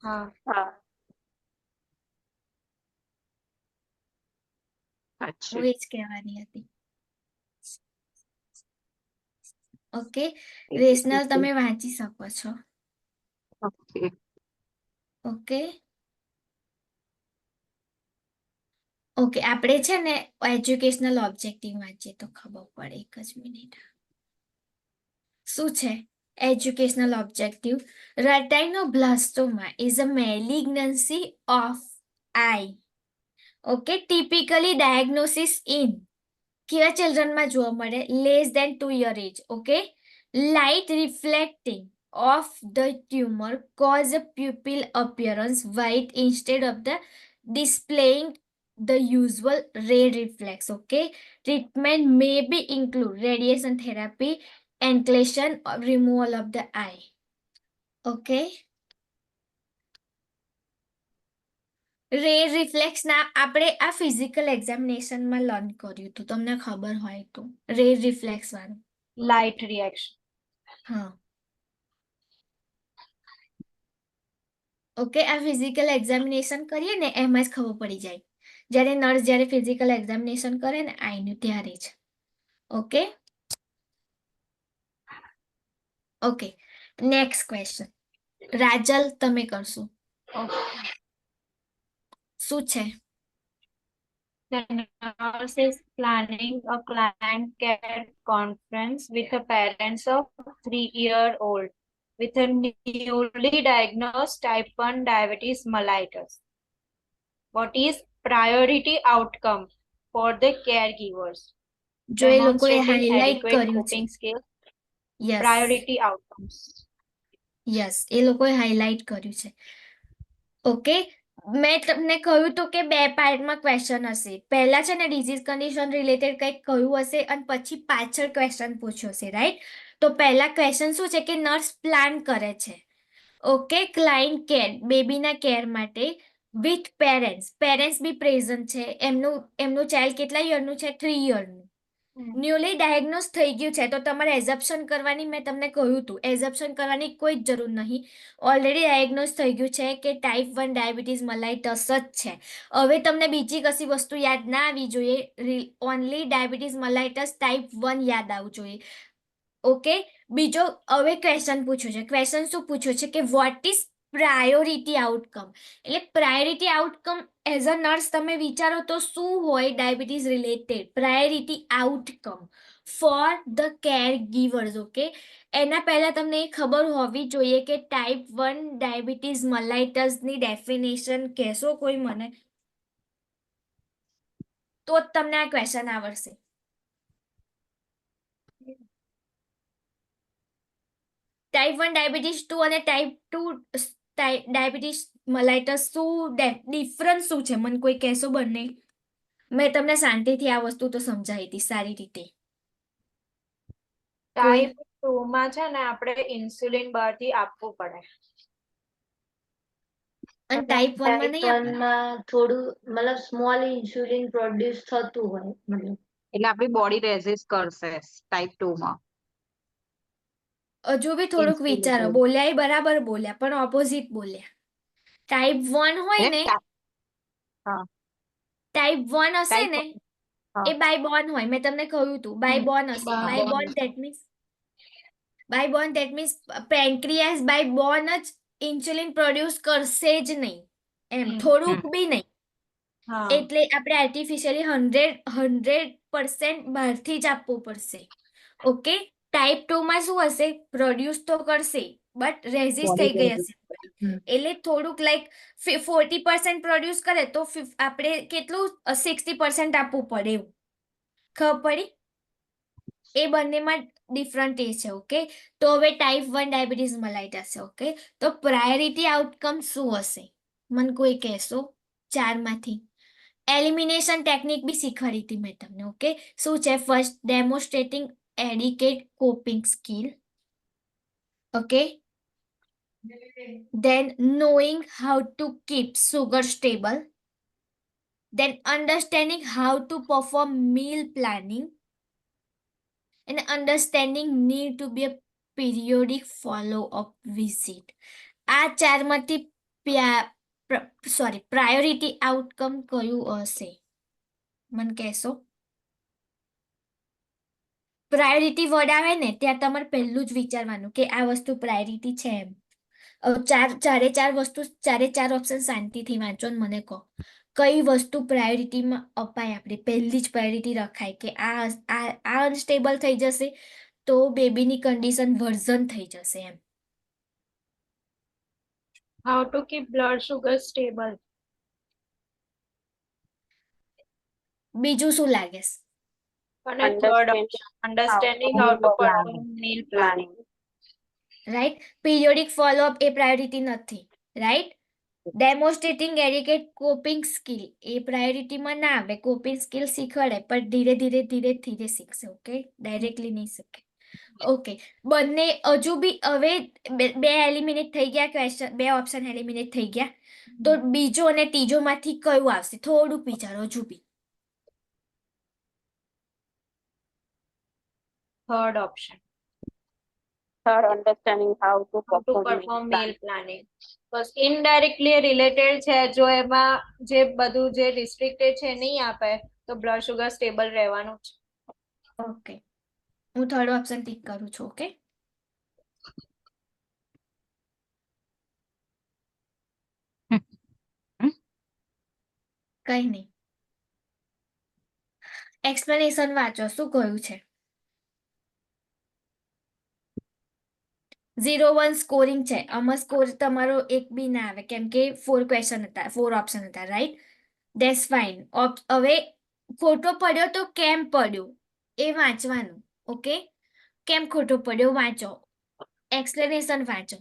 હા. હું એ જ કહેવાની હતી. ઓકે, રેશનલ તમે વાંચી શકો છો. Okay. ઓકે ઓકે, આપણે છે ને એજ્યુકેશનલ ઓબ્જેક્ટિવ વાંચીએ તો ખબર પડે. એક જ મિનિટ. શું છે educational objective? Retinoblastoma is a malignancy of eye. Okay, typically diagnosis in કેવા ચિલ્ડ્રનમાં જોવા મળે? Less than 2 year age. Okay, light reflecting of the tumor cause a pupil appearance white instead of the displaying the usual ray reflex. Okay, treatment may be include radiation therapy, enclatation or removal of the eye. Okay, રે reflex ના આપણે આ physical એક્ઝામિનેશનમાં learn કર્યું હતું, તમને ખબર હોય તો. રે રિફ્લેક્સ વાળું. Light reaction. હા, ઓકે, આ ફિઝિકલ એક્ઝામિનેશન કરીએ ને એમાં જ ખબર પડી જાય. જ્યારે નર્સ જ્યારે ફિઝિકલ એક્ઝામિનેશન કરે ને આઈનું ત્યારે જ. Okay okay, next question. Rajal, તમે કરશો. શું છે? The nurse is planning a client care conference with the parents of 3-year-old with a newly diagnosed type 1 diabetes mellitus. What is priority outcome for the caregivers? જો એ લોકોએ Demonstrating highlight adequate કર્યું છે. coping skills, yes priority outcomes. Yes એ લોકોએ highlight કર્યું છે. Okay, મેં તમને કહ્યું હતું કે બે પાર્ટમાં ક્વેશ્ચન હશે. પહેલા છે ને ડિઝીઝ કન્ડિશન રિલેટેડ કંઈક કહ્યું હશે અને પછી પાછળ ક્વેશ્ચન પૂછ્યો હશે, રાઈટ? તો પહેલા ક્વેશ્ચન શું છે કે નર્સ પ્લાન કરે છે, ઓકે, ક્લાયન્ટ કેર, બેબીના કેર માટે વિથ પેરેન્ટ્સ બી પ્રેઝન્ટ છે. એમનું ચાઇલ્ડ કેટલા યરનું છે? 3 યરનું. ન્યુલી ડાયગ્નોઝ થઈ ગયું છે તો તમારે એઝપ્શન કરવાની, મેં તમને કહ્યું હતું, એઝપ્શન કરવાની કોઈ જ જરૂર નહીં. ઓલરેડી ડાયગ્નોઝ થઈ ગયું છે કે ટાઈપ 1 ડાયાબિટીસ મલાઇટસ જ છે. હવે તમને બીજી કશી વસ્તુ યાદ ના આવવી જોઈએ, ઓનલી ડાયાબિટીસ મલાઇટસ ટાઈપ 1 યાદ આવવું જોઈએ. ઓકે, બીજો હવે ક્વેશ્ચન પૂછ્યું છે. ક્વેશ્ચન શું પૂછ્યું છે કે વોટ ઇઝ પ્રાયોરિટી આઉટકમ? એટલે priority outcome as a nurse તમે વિચારો તો શું હોય diabetes related? Priority outcome for the caregivers. Okay, એના પહેલા તમને એ ખબર હોવી જોઈએ કે ટાઈપ 1 ડાયાબિટીસ મલાઇટસની ડેફિનેશન કહેશો કોઈ મને? તો જ તમને આ ક્વેશ્ચન આવડશે. ટાઈપ 1 ડાયાબિટીસ 2 અને ટાઈપ 2 ડાયાબિટીસ મલાઇટસ શું ડિફરન્સ શું છે? મને કોઈ કહેશો બંને? મેં તમને શાંતિથી આ વસ્તુ તો સમજાવી હતી સારી રીતે. કોઈ ટાઈપ 2 માં છે ને આપણે ઇન્સ્યુલિન બહારથી આપવું પડે. અને ટાઈપ 1 માં નહીં ટાઈપ 1 આપવાનું? માં થોડું મતલબ સ્મોલ ઇન્સ્યુલિન પ્રોડ્યુસ થતું હોય મતલબ. એટલે આપણી બોડી રેઝિસ્ટ કરશે ટાઈપ 2 માં. હજુ બી થોડુંક Insulin વિચારો. જેવું. બોલ્યા એ બરાબર બોલ્યા પણ ઓપોઝિટ બોલ્યા. ટાઈપ 1 હોય ને, હા, ટાઈપ 1 હશે ટાઈપ ને હા એ બાય બોર્ન હોય. મેં તમને કહ્યું હતું બાય બોર્ન હશે. By born that means pancreas by born જ ઇન્સ્યુલિન પ્રોડ્યુસ કરશે જ નહીં, એમ થોડુંક બી નહીં. હા. એટલે આપણે આર્ટિફિશિયલી 100% બહારથી જ આપવું પડશે. ઓકે, ટાઈપ 2 માં શું હશે? પ્રોડ્યુસ તો કરશે બટ રેઝિસ્ટ બોડી થઈ ગઈ હશે. રેઝિસ્ટ. એટલે થોડુંક લાઈક 40% પ્રોડ્યુસ કરે તો આપણે કેટલું 60% આપવું પડે એવું. ખબર પડી? એ બંનેમાં ડિફરન્ટ એ છે. ઓકે, તો હવે ટાઈપ 1 ડાયાબિટીસ મલાઇટસ છે. ઓકે, તો પ્રાયોરિટી આઉટકમ શું હશે? મને કોઈ કહેશો ચારમાંથી? એલિમિનેશન ટેકનિક બી શીખવાડી હતી મેં તમને. ઓકે, શું છે? First, demonstrating adequate coping skill. Okay, then knowing how to keep sugar stable, then understanding how to perform meal planning, and understanding need to be a periodic follow up visit. આ ચારમાંથી priority outcome કયું હશે? મને કહેશો? Priority word આવે ને ત્યાં તમારે પહેલું જ વિચારવાનું કે આ વસ્તુ પ્રાયોરિટી છે એમ. ચારે ચાર ઓપ્શન શાંતિથી વાંચો ને મને કહો કઈ વસ્તુ પ્રાયોરિટીમાં અપાય. આપણે પહેલી જ પ્રાયોરિટી રખાય કે આ અનસ્ટેબલ થઈ જશે તો બેબીની કન્ડિશન વર્ઝન થઈ જશે એમ. How to keep blood sugar stable. બીજું શું લાગે છે? અને third option understanding how to perform meal planning. Right, periodic follow up એ પ્રાયોરિટી નથી. Right, demonstrating adequate coping skill એ પ્રાયોરિટીમાં ના આવે. કોપિંગ સ્કિલ શીખવાડે પણ ધીરે શીખશે. ઓકે, ડાયરેક્ટલી નહીં શીખે. ઓકે, બંને હજુ બી હવે બે એલિમિનેટ થઈ ગયા ક્વેશ્ચન, બે ઓપ્શન એલિમિનેટ થઈ ગયા. તો બીજો અને ત્રીજો માંથી કયું આવશે? થોડુંક વિચારો હજુ B. Third option understanding how to how to perform perform meal meal planning. બસ ઇનડાયરેક્ટલી રિલેટેડ છે. જો એમાં જે બધું જે રિસ્ટ્રિક્ટેડ છે નહીં આપે તો બ્લડ શુગર સ્ટેબલ રહેવાનું છે. ઓકે, હું થર્ડ ઓપ્શન ટિક કરું છું. ઓકે, કઈ નહીં. એક્સપ્લેનેશન વાંચો શું કહ્યું છે. 0-1 સ્કોરિંગ છે. આમાં સ્કોર તમારો એક બી ના આવે કેમ કે 4 ક્વેશ્ચન હતા, 4 ઓપ્શન હતા, રાઈટ? That's fine. હવે ખોટો પડ્યો તો કેમ પડ્યો એ વાંચવાનું. ઓકે, કેમ ખોટો પડ્યો વાંચો, એક્સપ્લેનેશન વાંચો.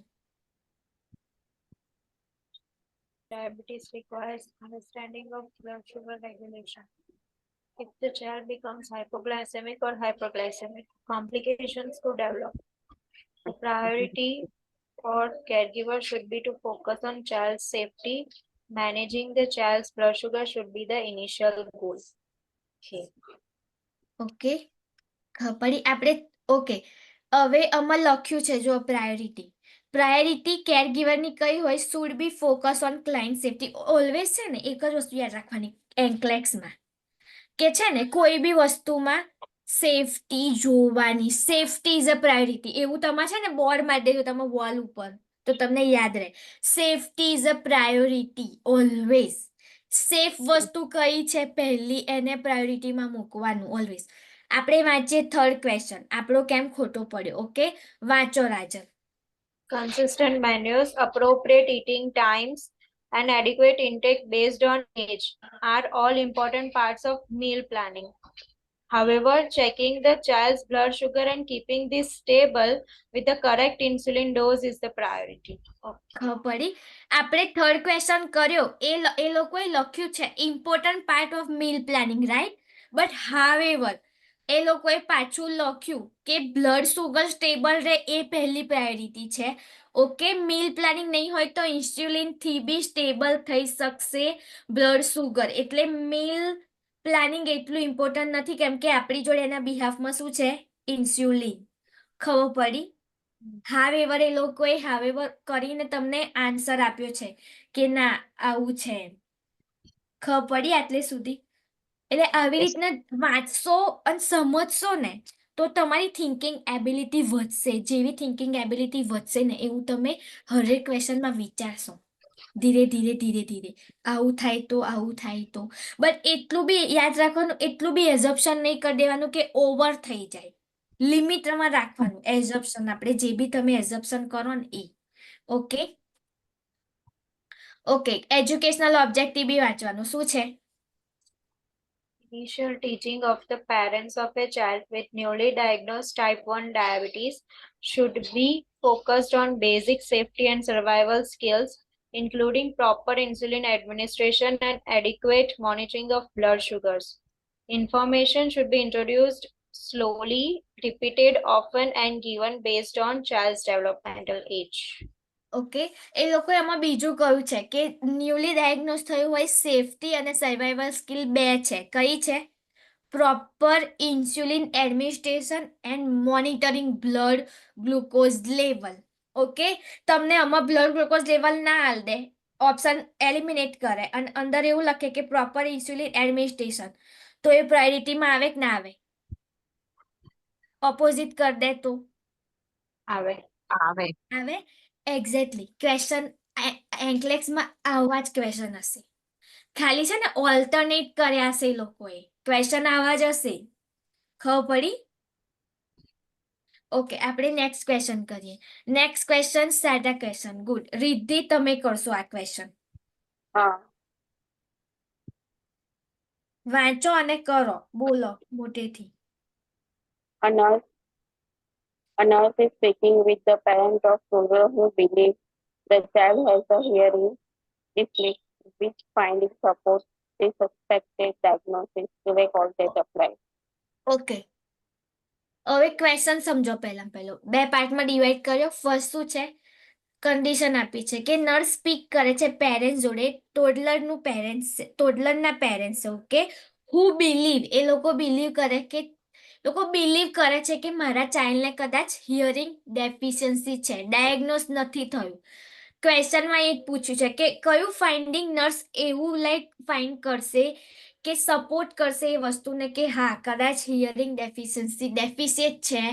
Diabetes requires understanding of blood sugar regulation. If the child becomes hypoglycemic or hyperglycemic, complications could develop. The priority for caregiver should be to focus on child's safety. Managing the child's blood sugar should be the initial goal. Okay. Okay, પડી આપણે. Okay, હવે આમાં લખ્યું છે જો priority કેરગીવરની કઈ હોય, should be focus on client safety. Always છે ને એક જ વસ્તુ યાદ રાખવાની એન્કલેક્સમાં, કે છે ને કોઈ બી વસ્તુમાં સેફટી જોવાની. Safety is a priority. એવું તમારે છે ને બોર્ડ મારી દેજો તમે વોલ ઉપર, તો તમને યાદ રહે. Safety is a priority always. Safe વસ્તુ કઈ છે પહેલી, એને પ્રાયોરિટીમાં મૂકવાનું ઓલવેઝ. આપણે વાંચીએ થર્ડ ક્વેશ્ચન, આપણો કેમ ખોટો પડ્યો. ઓકે, વાંચો Rajal. Consistent menus, appropriate eating times, and adequate intake based on age are all important parts of meal planning. However, checking the child's blood sugar and keeping this stable with the correct insulin dose is the priority. ખબર પડી. આપણે third question કર્યો એ લોકોએ લખ્યું છે important part of meal planning, right? But however એ લોકોએ પાછું લખ્યું કે બ્લડ સુગર સ્ટેબલ રહે એ પહેલી પ્રાયોરિટી છે. ઓકે, મીલ પ્લાનિંગ નહીં હોય તો ઇન્સ્યુલિનથી બી સ્ટેબલ થઈ શકશે બ્લડ સુગર. એટલે મીલ પ્લાનિંગ એટલું ઇમ્પોર્ટન્ટ નથી કેમ કે આપણી જોડે એના બિહાફમાં શું છે, ઇન્સ્યુલિન. ખબર પડી? હાવેવર એ લોકોએ હાવેવર કરીને તમને આન્સર આપ્યો છે કે ના આવું છે એમ. ખબર પડી આટલે સુધી? એટલે આવી Yes. રીતના વાંચશો અને સમજશો ને તો તમારી થિંકિંગ એબિલિટી વધશે. જેવી થિંકિંગ એબિલિટી વધશે ને એવું તમે હરેક ક્વેશ્ચનમાં વિચારશો. ધીરે ધીરે ધીરે ધીરે આવું થાય તો આવું થાય તો. બટ એટલું બી યાદ રાખવાનું, એટલું બી એઝપ્શન નહીં કરી દેવાનું કે ઓવર થઈ જાય. લિમિટમાં રાખવાનું એઝપ્શન. આપણે જે બી તમે એઝપ્શન કરો ને એ. ઓકે ઓકે, એજ્યુકેશનલ ઓબ્જેક્ટિવ બી વાંચવાનું. શું છે? Initial teaching of the parents of a child with newly diagnosed type 1 diabetes should be focused on basic safety and survival skills, including proper insulin administration and adequate monitoring of blood sugars. Information should be introduced slowly, repeated often, and given based on child's developmental age. Okay, એ લોકોએ આમાં બીજું કહ્યું છે કે newly diagnose થયું હોય, safety અને સર્વાઈવલ સ્કિલ 2 છે. કઈ છે? Proper insulin administration and monitoring blood glucose level. Okay, તમને આમાં બ્લડ ગ્લુકોઝ લેવલ ના હાલ દે, ઓપ્શન એલિમિનેટ કરે અને અંદર એવું લખે કે પ્રોપર ઇન્સ્યુલિન એડમિનિસ્ટ્રેશન, તો એ પ્રાયોરિટીમાં આવે કે ના આવે? ઓપોઝિટ કરી દે તો આવે. આવે. એક્ઝેક્ટલી ક્વેશ્ચન એન્કલેક્સમાં આવા જ ક્વેશ્ચન હશે. ખાલી છે ને ઓલ્ટરનેટ કર્યા હશે એ લોકોએ. ક્વેશ્ચન આવા જ હશે. ખબર પડી? ઓકે, આપણે નેક્સ્ટ ક્વેશ્ચન કરીએ. નેક્સ્ટ ક્વેશ્ચન સાદા ક્વેશ્ચન. ગુડ. રિદ્ધિ તમે કરશો આ ક્વેશ્ચન. હા. વાંચો અને કરો, બોલો મોટેથી. A nurse is speaking with the parent of children who believe the child has a hearing defect, which finding support the suspected diagnosis to a voltage applied. Okay, હવે ક્વેશ્ચન સમજો. પહેલો 2 પાર્ટમાં ડિવાઈડ કર્યો. ફર્સ્ટ શું છે? Condition આપી છે કે nurse speak કરે છે પેરેન્ટ્સ જોડે, ટોડલરના પેરેન્ટ્સ. ઓકે, હુ બિલીવ, એ લોકો બિલીવ કરે છે કે મારા ચાઇલ્ડને કદાચ હિયરિંગ ડેફિશિયન્સી છે, ડાયગ્નોઝ નથી થયું. ક્વેશ્ચનમાં એ જ પૂછ્યું છે કે કયું ફાઇન્ડિંગ નર્સ એવું ફાઇન્ડ કરશે કે સપોર્ટ કરશે એ વસ્તુને કે હા કદાચ હિયરિંગ ડેફિશિયન્ટ છે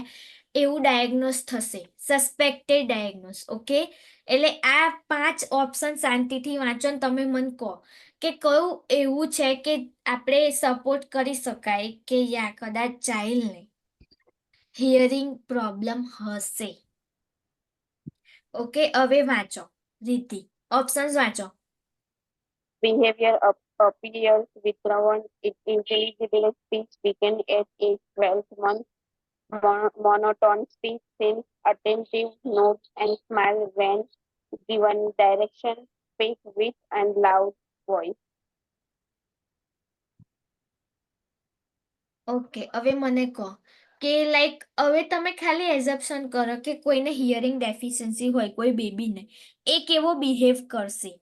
એવું ડાયગ્નોઝ થશે, સસ્પેક્ટેડ ડાયગ્નોઝ. ઓકે, એટલે આ 5 ઓપ્શન શાંતિથી વાંચો ને તમે મને કહો કે કયું એવું છે કે આપણે સપોર્ટ કરી શકાય કે યા કદાચ ચાઇલ્ડને હિયરિંગ પ્રોબ્લેમ હશે. ઓકે, હવે વાંચો રીતિ, ઓપ્શન્સ વાંચો. Behavior appears withdrawn. Intelligible speech begins at age 12 months. Monotone speech seems attentive, nods and smile when given direction. Speak with and loud voice. Okay, હવે મને કહો કે લાઈક હવે તમે ખાલી એઝપ્શન કરો કે કોઈને હિયરિંગ ડેફિશિયન્સી હોય, કોઈ બેબીને, એ કેવો બિહેવ કરશે.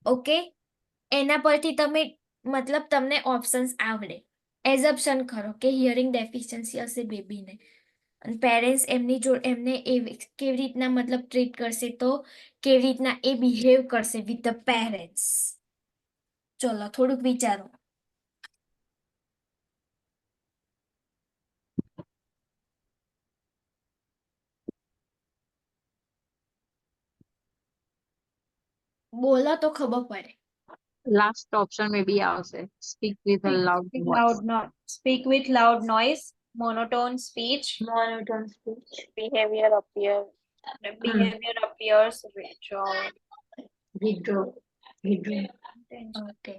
ઓકે, એના પરથી તમે મતલબ તમને ઓપ્શન્સ આવડે. એઝપ્શન કરો કે હિયરિંગ ડેફિશિયન્સી હશે બેબીને, પેરેન્ટ્સ એમને કેવી રીતના મતલબ ટ્રીટ કરશે, તો કેવી રીતના એ બિહેવ કરશે વિથ ધ પેરેન્ટ્સ. ચલો થોડુંક વિચારો. બોલો તો ખબર પડે. લાસ્ટ ઓપ્શન મે બી આવશે, speak with a loud voice. Speak with loud noise, monotone speech, Monotone speech. Behavior appears behavior appears Withdraw. Okay,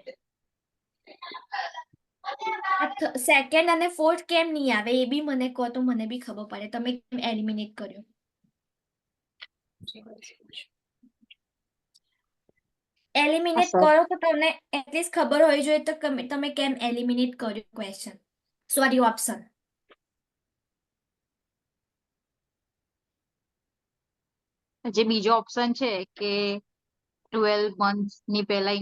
second અને ફોર્થ કેમ નહીં આવે એ બી મને કહો તો મને બી ખબર પડે તમે કેમ એલિમિનેટ કર્યો. એલિમિનેટ સર કરો તો તમને એટલીસ્ટ ખબર હોવી જોઈએ તો તમે કેમ એલિમિનેટ કર્યો ક્વેશ્ચન, સોરી ઓપ્શન. જે બીજો ઓપ્શન છે કે 12 months ની પહેલા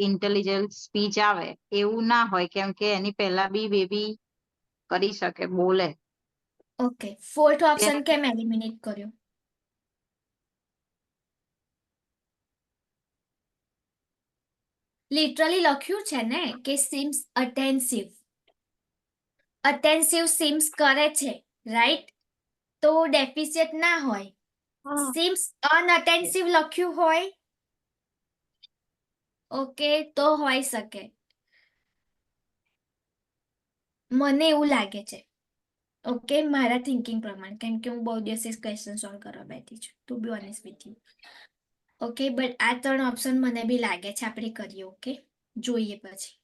ઇન્ટેલિજન્ટ સ્પીચ આવે, એવું ના હોય, કેમ કે એની પહેલા બી બેબી કરી શકે, બોલે. ઓકે, ફોર્થ ઓપ્શન કેમ એલિમિનેટ કર્યો. લિટરલી લખ્યું છે ને કે સિમ્સ અટેન્સિવ, અટેન્સિવ સિમ્સ કરે છે, રાઈટ? તો ડેફિશિયન્ટ ના હોય. સિમ્સ અનઅટેન્સિવ લખ્યું હોય, ઓકે, તો હોઈ શકે. મને એવું લાગે છે. ઓકે, મારા થિંકિંગ પ્રમાણે, કેમ કે હું બહુ દિવસે ક્વેશ્ચન સોલ્વ કરવા બેઠી છું, to be honest with you. Okay, but આ 3 ઓપ્શન મને બી લાગે છે, આપણે કરીએ. ઓકે, જોઈએ પછી.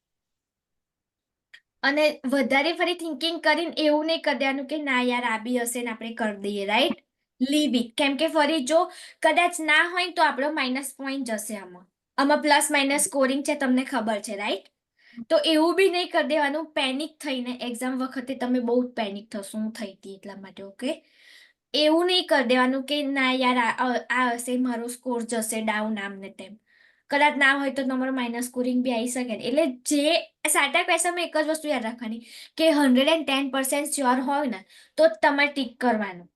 અને વધારે ફરી થિંકિંગ કરીને એવું નહીં કરી દેવાનું કે ના યાર આ બી હશે ને આપણે કરી દઈએ, રાઈટ? લીવ ઇટ, કેમ કે ફરી જો કદાચ ના હોય તો આપણો માઇનસ પોઈન્ટ જશે આમાં. આમાં પ્લસ માઇનસ સ્કોરિંગ છે, તમને ખબર છે, રાઈટ? તો એવું બી નહીં કરી દેવાનું પેનિક થઈને. એક્ઝામ વખતે તમે બહુ પેનિક થશો, હું થઈ હતી એટલા માટે. ઓકે, એવું નહીં કરી દેવાનું કે ના યાર આ હશે, મારો સ્કોર જશે ડાઉન, આમ ને તેમ. કદાચ ના હોય તો તમારો માઇનસ સ્કોરિંગ બી આવી શકે. એટલે જે સાટા ક્વેશ્ચનમાં એક જ વસ્તુ યાદ રાખવાની કે 110% શ્યોર હોય ને તો જ તમારે ટીક કરવાનું.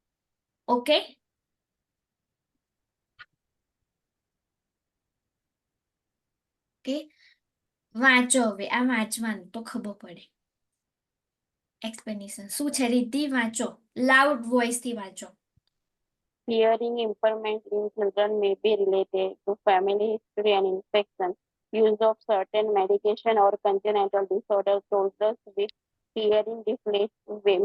ઓકે, ઓકે, વાંચો હવે. આ વાંચવાનું તો ખબર પડે. એક્સપ્લેનેશન શું છે રીતિ, વાંચો, લાઉડ વોઇસ થી વાંચો. Hearing impairment in children may be related to family history and infection, use of certain medication or congenital disorder. Toddlers with hearing defects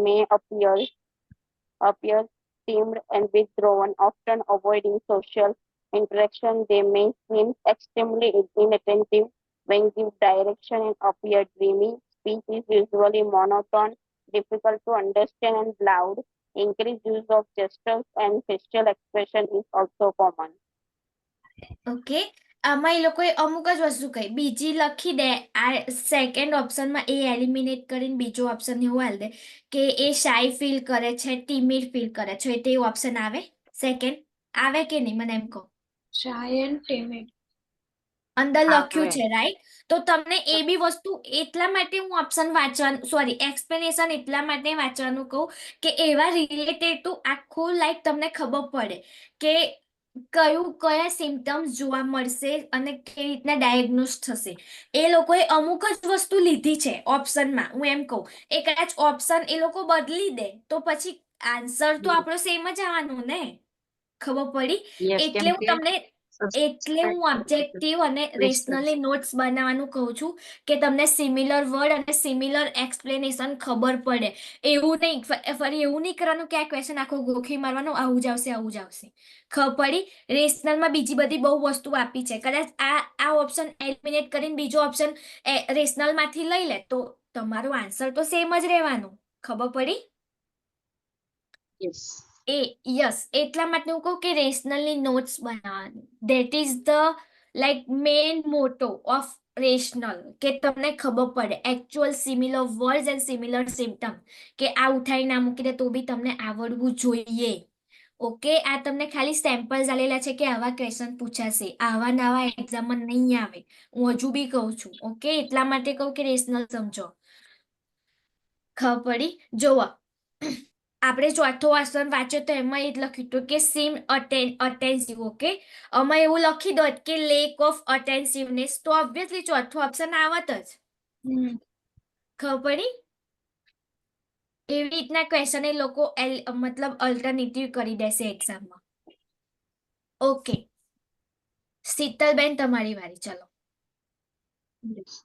may appear timid and withdrawn, often avoiding social interaction. They may seem extremely inattentive when given direction and appear dreamy. Speech is usually monotone, difficult to understand, and loud. Increased use of gestures and facial expression is also common. Okay, આમાં એ લોકોએ અમુક જ વસ્તુ કહી, બીજી લખી દે. આ second ઓપ્શનમાં એ eliminate કરીને બીજો ઓપ્શન એવું હાલ દે કે એ શાય ફીલ કરે છે, ટીમિડ ફીલ કરે છે, તે ઓપ્શન આવે. સેકન્ડ આવે કે નહીં મને એમ કહો. shy and timid. અંદર લખ્યું આવે. છે, રાઈટ? તો તમને એ બી વસ્તુ એટલા માટે હું ઓપ્શન વાંચવાનું, સોરી એક્સપ્લેનેશન એટલા માટે વાંચવાનું કહું કે એવા રિલેટેડ ટુ આખું લાઈક તમને ખબર પડે કે કયા સિમ્ટમ્સ જોવા મળશે અને કેવી રીતના ડાયગ્નોસ થશે. એ લોકોએ અમુક જ વસ્તુ લીધી છે ઓપ્શનમાં. હું એમ કહું એ કદાચ ઓપ્શન એ લોકો બદલી દે તો પછી આન્સર તો આપણો સેમ જ આવવાનો ને. ખબર પડી? યસ, કેમ એટલે હું કે તમને એટલે હું ઓબ્જેક્ટિવ અને રેશનલી નોટ્સ બનાવવાનું કહું છું કે તમને સિમિલર વર્ડ અને સિમિલર એક્સપ્લેનેશન ખબર પડે. એવું નહીં ફરી એવું નહીં કરવાનું કે આ ક્વેશ્ચન આખો ગોખી મારવાનો આવું જ આવશે આવું જ આવશે. ખબર પડી? રેશનલમાં બીજી બધી બહુ વસ્તુ આપી છે. કદાચ આ ઓપ્શન એલિમિનેટ કરીને બીજો ઓપ્શન રેશનલમાંથી લઈ લે તો તમારો આન્સર તો સેમ જ રહેવાનો. ખબર પડી? યસ. યસ, એટલા માટે હું કહું કે રેશનલની નોટ્સ બનાવવાની. That is the like main મોટો ઓફ રેશનલ, કે તમને ખબર પડે actual similar words and similar symptom, કે આ ઉઠાઈ ના મૂકી દે તો બી તમને આવડવું જોઈએ. ઓકે, આ તમને ખાલી સેમ્પલ્સ આલેલા છે કે આવા ક્વેશ્ચન પૂછાશે, આવા નવા એક્ઝામમાં નહીં આવે. હું હજુ બી કહું છું. ઓકે, એટલા માટે કહું કે રેશનલ સમજો. ખબર પડી? જોવા આપણે ચોથો આસન વાંચ્યો તો એમાં એ જ લખ્યું હતું કે સીમ અટેન્સિવ. ઓકે, આમાં એવું લખી દો કે લેક ઓફ અટેન્સિવનેસ, તો ઓબ્વિયસલી ચોથો ઓપ્શન આવત જ. ખબર પડી? એવી રીતના ક્વેશ્ચન એ લોકો મતલબ અલ્ટરનેટિવ કરી દેશે એક્ઝામમાં. ઓકે, શીતલબેન તમારી વારી, ચલો. Yes.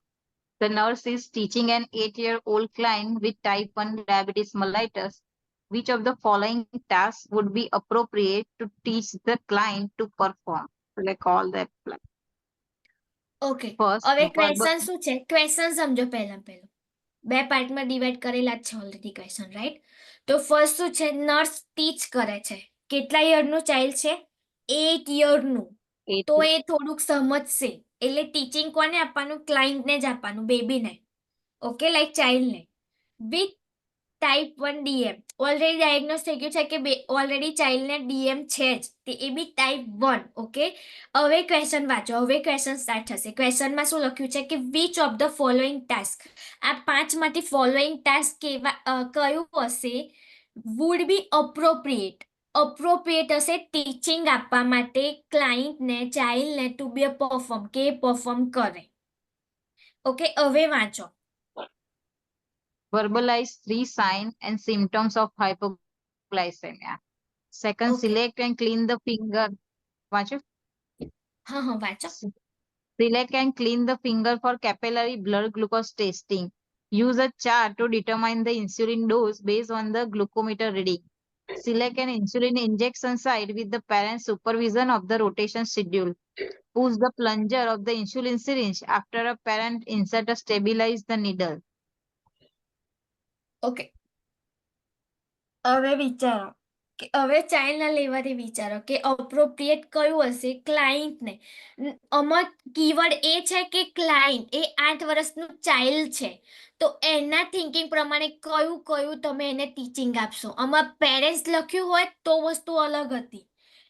The nurse is teaching an 8-year-old client with type 1 diabetes mellitus. Which of the following tasks would be appropriate to teach the client to perform? So like all that. Okay, First, હવે verbal. Question શું છે? Question સમજો પહેલા. બે પાર્ટમાં divide કરેલા જ છે already question, right? તો ફર્સ્ટ શું છે? નર્સ ટીચ કરે છે. કેટલા યરનું ચાઇલ્ડ છે? 8 યરનું. Eight. તો એ થોડુંક સમજશે. એટલે ટીચિંગ કોને આપવાનું? ક્લાયન્ટને જ આપવાનું, બેબીને. ઓકે, લાઈક ચાઇલ્ડને. With type 1 DM already diagnose થઈ ગયું છે કે ઓલરેડી ચાઇલ્ડને ડીએમ છે જ, તે એ બી ટાઈપ 1. ઓકે, હવે ક્વેશ્ચન વાંચો. હવે ક્વેશ્ચન સ્ટાર્ટ થશે. ક્વેશ્ચનમાં શું લખ્યું છે કે which of the following task, આ 5માંથી ફોલોઈંગ ટાસ્ક કયું હશે વુડ બી અપ્રોપ્રિએટ હશે ટીચિંગ આપવા માટે ક્લાયન્ટને, ચાઇલ્ડને ટુ બી અ પરફોર્મ, કે પરફોર્મ કરે. ઓકે, હવે વાંચો. Verbalize 3 signs and symptoms of hypoglycemia. Second, Okay. select and clean the finger. વાંચો? હા, વાંચો. Select and clean the finger for capillary blood glucose testing. Use a chart to determine the insulin dose based on the glucometer reading. Select an insulin injection site with the parent supervision of the rotation schedule. Push the plunger of the insulin syringe after a parent insert to stabilize the needle. Okay, હવે વિચારો કે હવે ચાઇલ્ડના લેવાથી વિચારો કે appropriate કયું હશે ક્લાયન્ટને. આમાં કીવર્ડ એ છે કે ક્લાયન્ટ એ 8 વર્ષનું ચાઇલ્ડ છે, તો એના થિંકિંગ પ્રમાણે કયું કયું તમે એને ટીચિંગ આપશો. આમાં પેરેન્ટ્સ લખ્યું હોય તો વસ્તુ અલગ હતી.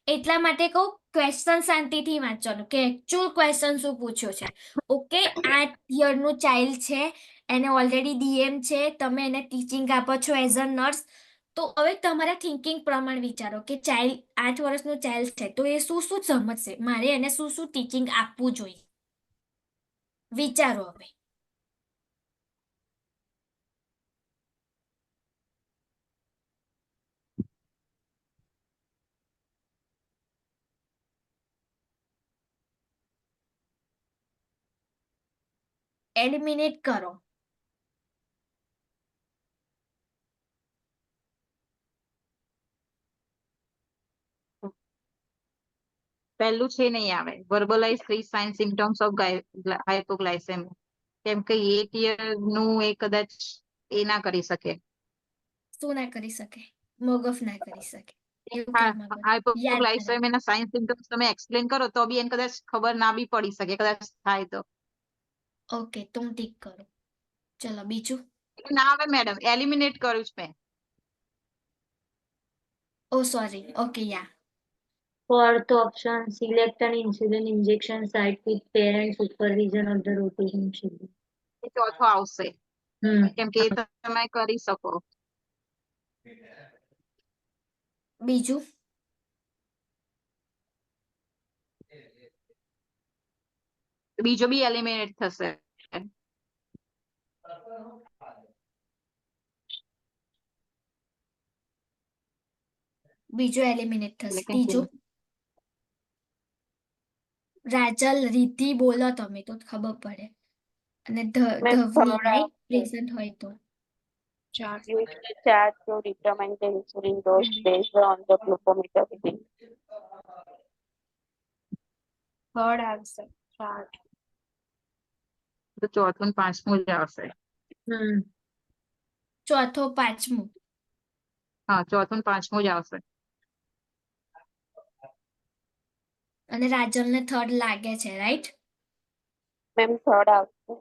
એટલા માટે કહું ક્વેશ્ચન શાંતિથી વાંચવાનું કે એકચ્યુઅલ ક્વેશ્ચન શું પૂછ્યો છે. ઓકે, 8 યરનું ચાઇલ્ડ છે, એને ઓલરેડી ડીએમ છે, તમે એને ટીચિંગ આપો છો એઝ અ નર્સ. તો હવે તમારા થિંકિંગ પ્રમાણે વિચારો કે ચાઇલ્ડ 8 વર્ષનું ચાઇલ્ડ છે તો એ શું શું સમજશે, મારે એને શું શું ટીચિંગ આપવું જોઈએ. વિચારો હવે. એલિમિનેટ કરો. પહેલું છે નહીં આવે વર્બલાઇઝ 3 સાઇન સિમ્ટમ્સ ઓફ હાઇપોગ્લાયસેમિયા, કેમ કે 8 યર નું એ કદાચ એ ના કરી શકે. શું ના કરી શકે? મગફ ના કરી શકે. એવું કેમ મગફ? યાદ ના રાખે. હાઇપોગ્લાયસેમિયાના સાઇન સિમ્ટમ્સ તમે એક્સપ્લેન કરો તો બી એને કદાચ ખબર ના બી પડી શકે, કદાચ થાય તો. ઓકે, તો હું ટીક કરું. ચલો બીજું. ના આવે મેડમ, એલિમિનેટ કર્યું છે મેં. ઓ sorry. Okay, yeah. Fourth option, select an insulin injection site with parent supervision of the rotation schedule. એ ચોથો આવશે કેમ કે એ તમે કરી શકો. બીજું. બીજો બી એલિમિનેટ થશે. બીજું એલિમિનેટ થશે. એટલે કે ત્રીજું. રાજલ, રિદ્ધિ બોલો તમે તો ખબર પડે. અને Ma'am, ધવની, third right? option. Present હોય તો. ચાર Use the chart to determine the insulin dose based on the glucometer reading. Third answer chart. તો ચોથું ને પાંચમું જ આવશે. ચોથો, પાંચમું. હા, ચોથું ને પાંચમું જ આવશે. અને રાજલને થર્ડ લાગે છે, રાઈટ? Ma'am, third option.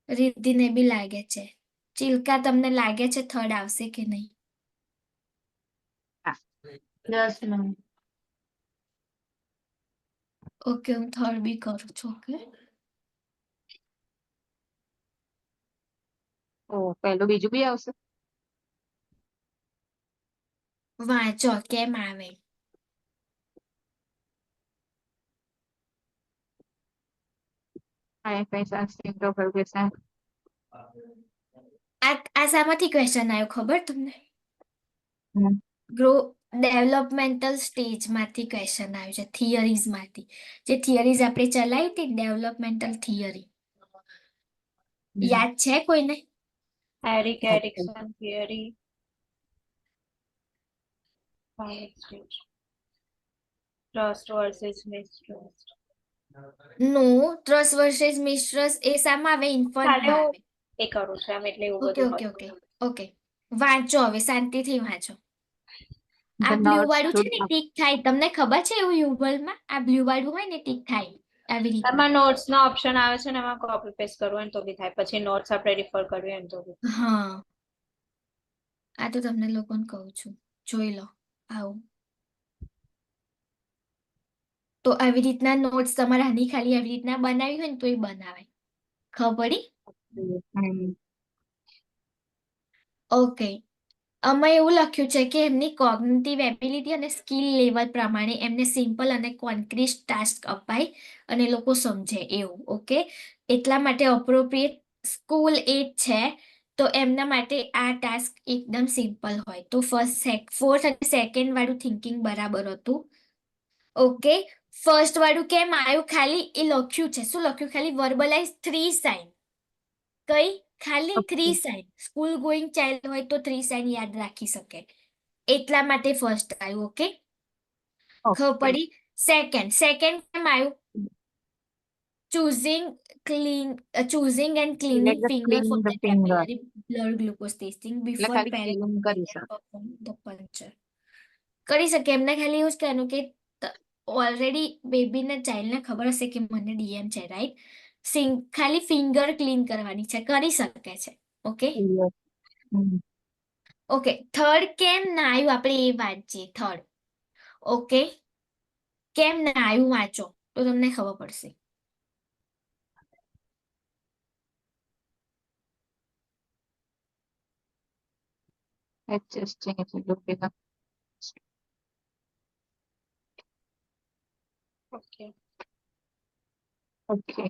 રિદ્ધિને બી લાગે છે. ચિલ્કા, તમને લાગે છે થર્ડ આવશે કે નહીં? Yes, ma'am. ઓકે, હું થર્ડ બી કરું છું. ઓકે, ઓ, પહેલું બીજું બી આવશે. વાંચો કેમ આવે. Symptom fabrication. આ શામાંથી ક્વેશ્ચન આવ્યો ખબર તમને? હમ. ડેવલપમેન્ટલ સ્ટેજમાંથી ક્વેશ્ચન આવ્યું છે, થિયરીઝમાંથી. જે થિયરીઝ આપણે ચલાવી હતી, ડેવલપમેન્ટલ થિયરી, યાદ છે કોઈને? Erik Erikson theory. Trust versus mistrust. No, trust versus mistrust એ શામાં આવે? ઇન્ફન્ટમાં કાલે હું આવે. એ કરું છું એમ એટલે એવું ઓકે બધું ઓકે હોય. ઓકે ઓકે, વાંચો હવે, શાંતિથી વાંચો. આ The બ્લુ nurse વાળું છે should ને ટીક થાય, તમને ખબર છે એવું યુગલમાં? આ બ્લુ વાળું હોય ને ટીક થાય આવી રીતના. એમાં નોટ્સ નો ઓપ્શન આવે છે ને એમાં કોપી પેસ્ટ કરવું હોય ને તો બી થાય, પછી નોટ્સ આપણે રિફર કરવી હોય ને તો બી. હા, આ તો તમને લોકોને કહું છું, જોઈ લો આવું. તો આવી રીતના નોટ્સ તમારે આની ખાલી આવી રીતના બનાવી હોય ને તો એ બનાવાય. ખબર પડી? હમ. ઓકે, આમાં એવું લખ્યું છે કે એમની કોગ્નિટિવ એબિલિટી અને સ્કિલ લેવલ પ્રમાણે એમને સિમ્પલ અને કોન્ક્રીટ ટાસ્ક અપાય અને લોકો સમજે એવું. ઓકે, એટલા માટે અપ્રોપ્રિએટ સ્કૂલ એજ છે, તો એમના માટે આ ટાસ્ક એકદમ સિમ્પલ હોય. તો ફોર્થ અને સેકન્ડ વાળું થિંકિંગ બરાબર હતું. ઓકે, ફર્સ્ટ વાળું કેમ આવ્યું? ખાલી એ લખ્યું છે, શું લખ્યું? ખાલી વર્બલાઇઝ 3 સાઇન. કઈ? ખાલી 3 સાઇન. સ્કૂલ ગોઈંગ ચાઇલ્ડ હોય તો 3 સાઇન યાદ રાખી શકે, એટલા માટે ફર્સ્ટ આવ્યું. ઓકે, ખબર પડી? સેકન્ડ કેમ આવ્યું? choosing and cleaning Let the finger for clean the the finger. capillary blood glucose testing એટલે before ખાલી parent clean કરી શકે. perform the puncture. કરી શકે, એમને ખાલી એવું જ કહેવાનું કે ઓલરેડી બેબીને ચાઇલ્ડને ખબર હશે કે મને ડીએમ છે, રાઈટ? ખાલી ફિંગર ક્લીન કરવાની છે, કરી શકે છે. ઓકે હમ. ઓકે, થર્ડ કેમ ના આવ્યું આપણે એ વાંચીએ. થર્ડ ઓકે, કેમ ના આવ્યું વાંચો તો તમને ખબર પડશે. Adjusting it to look at okay. okay.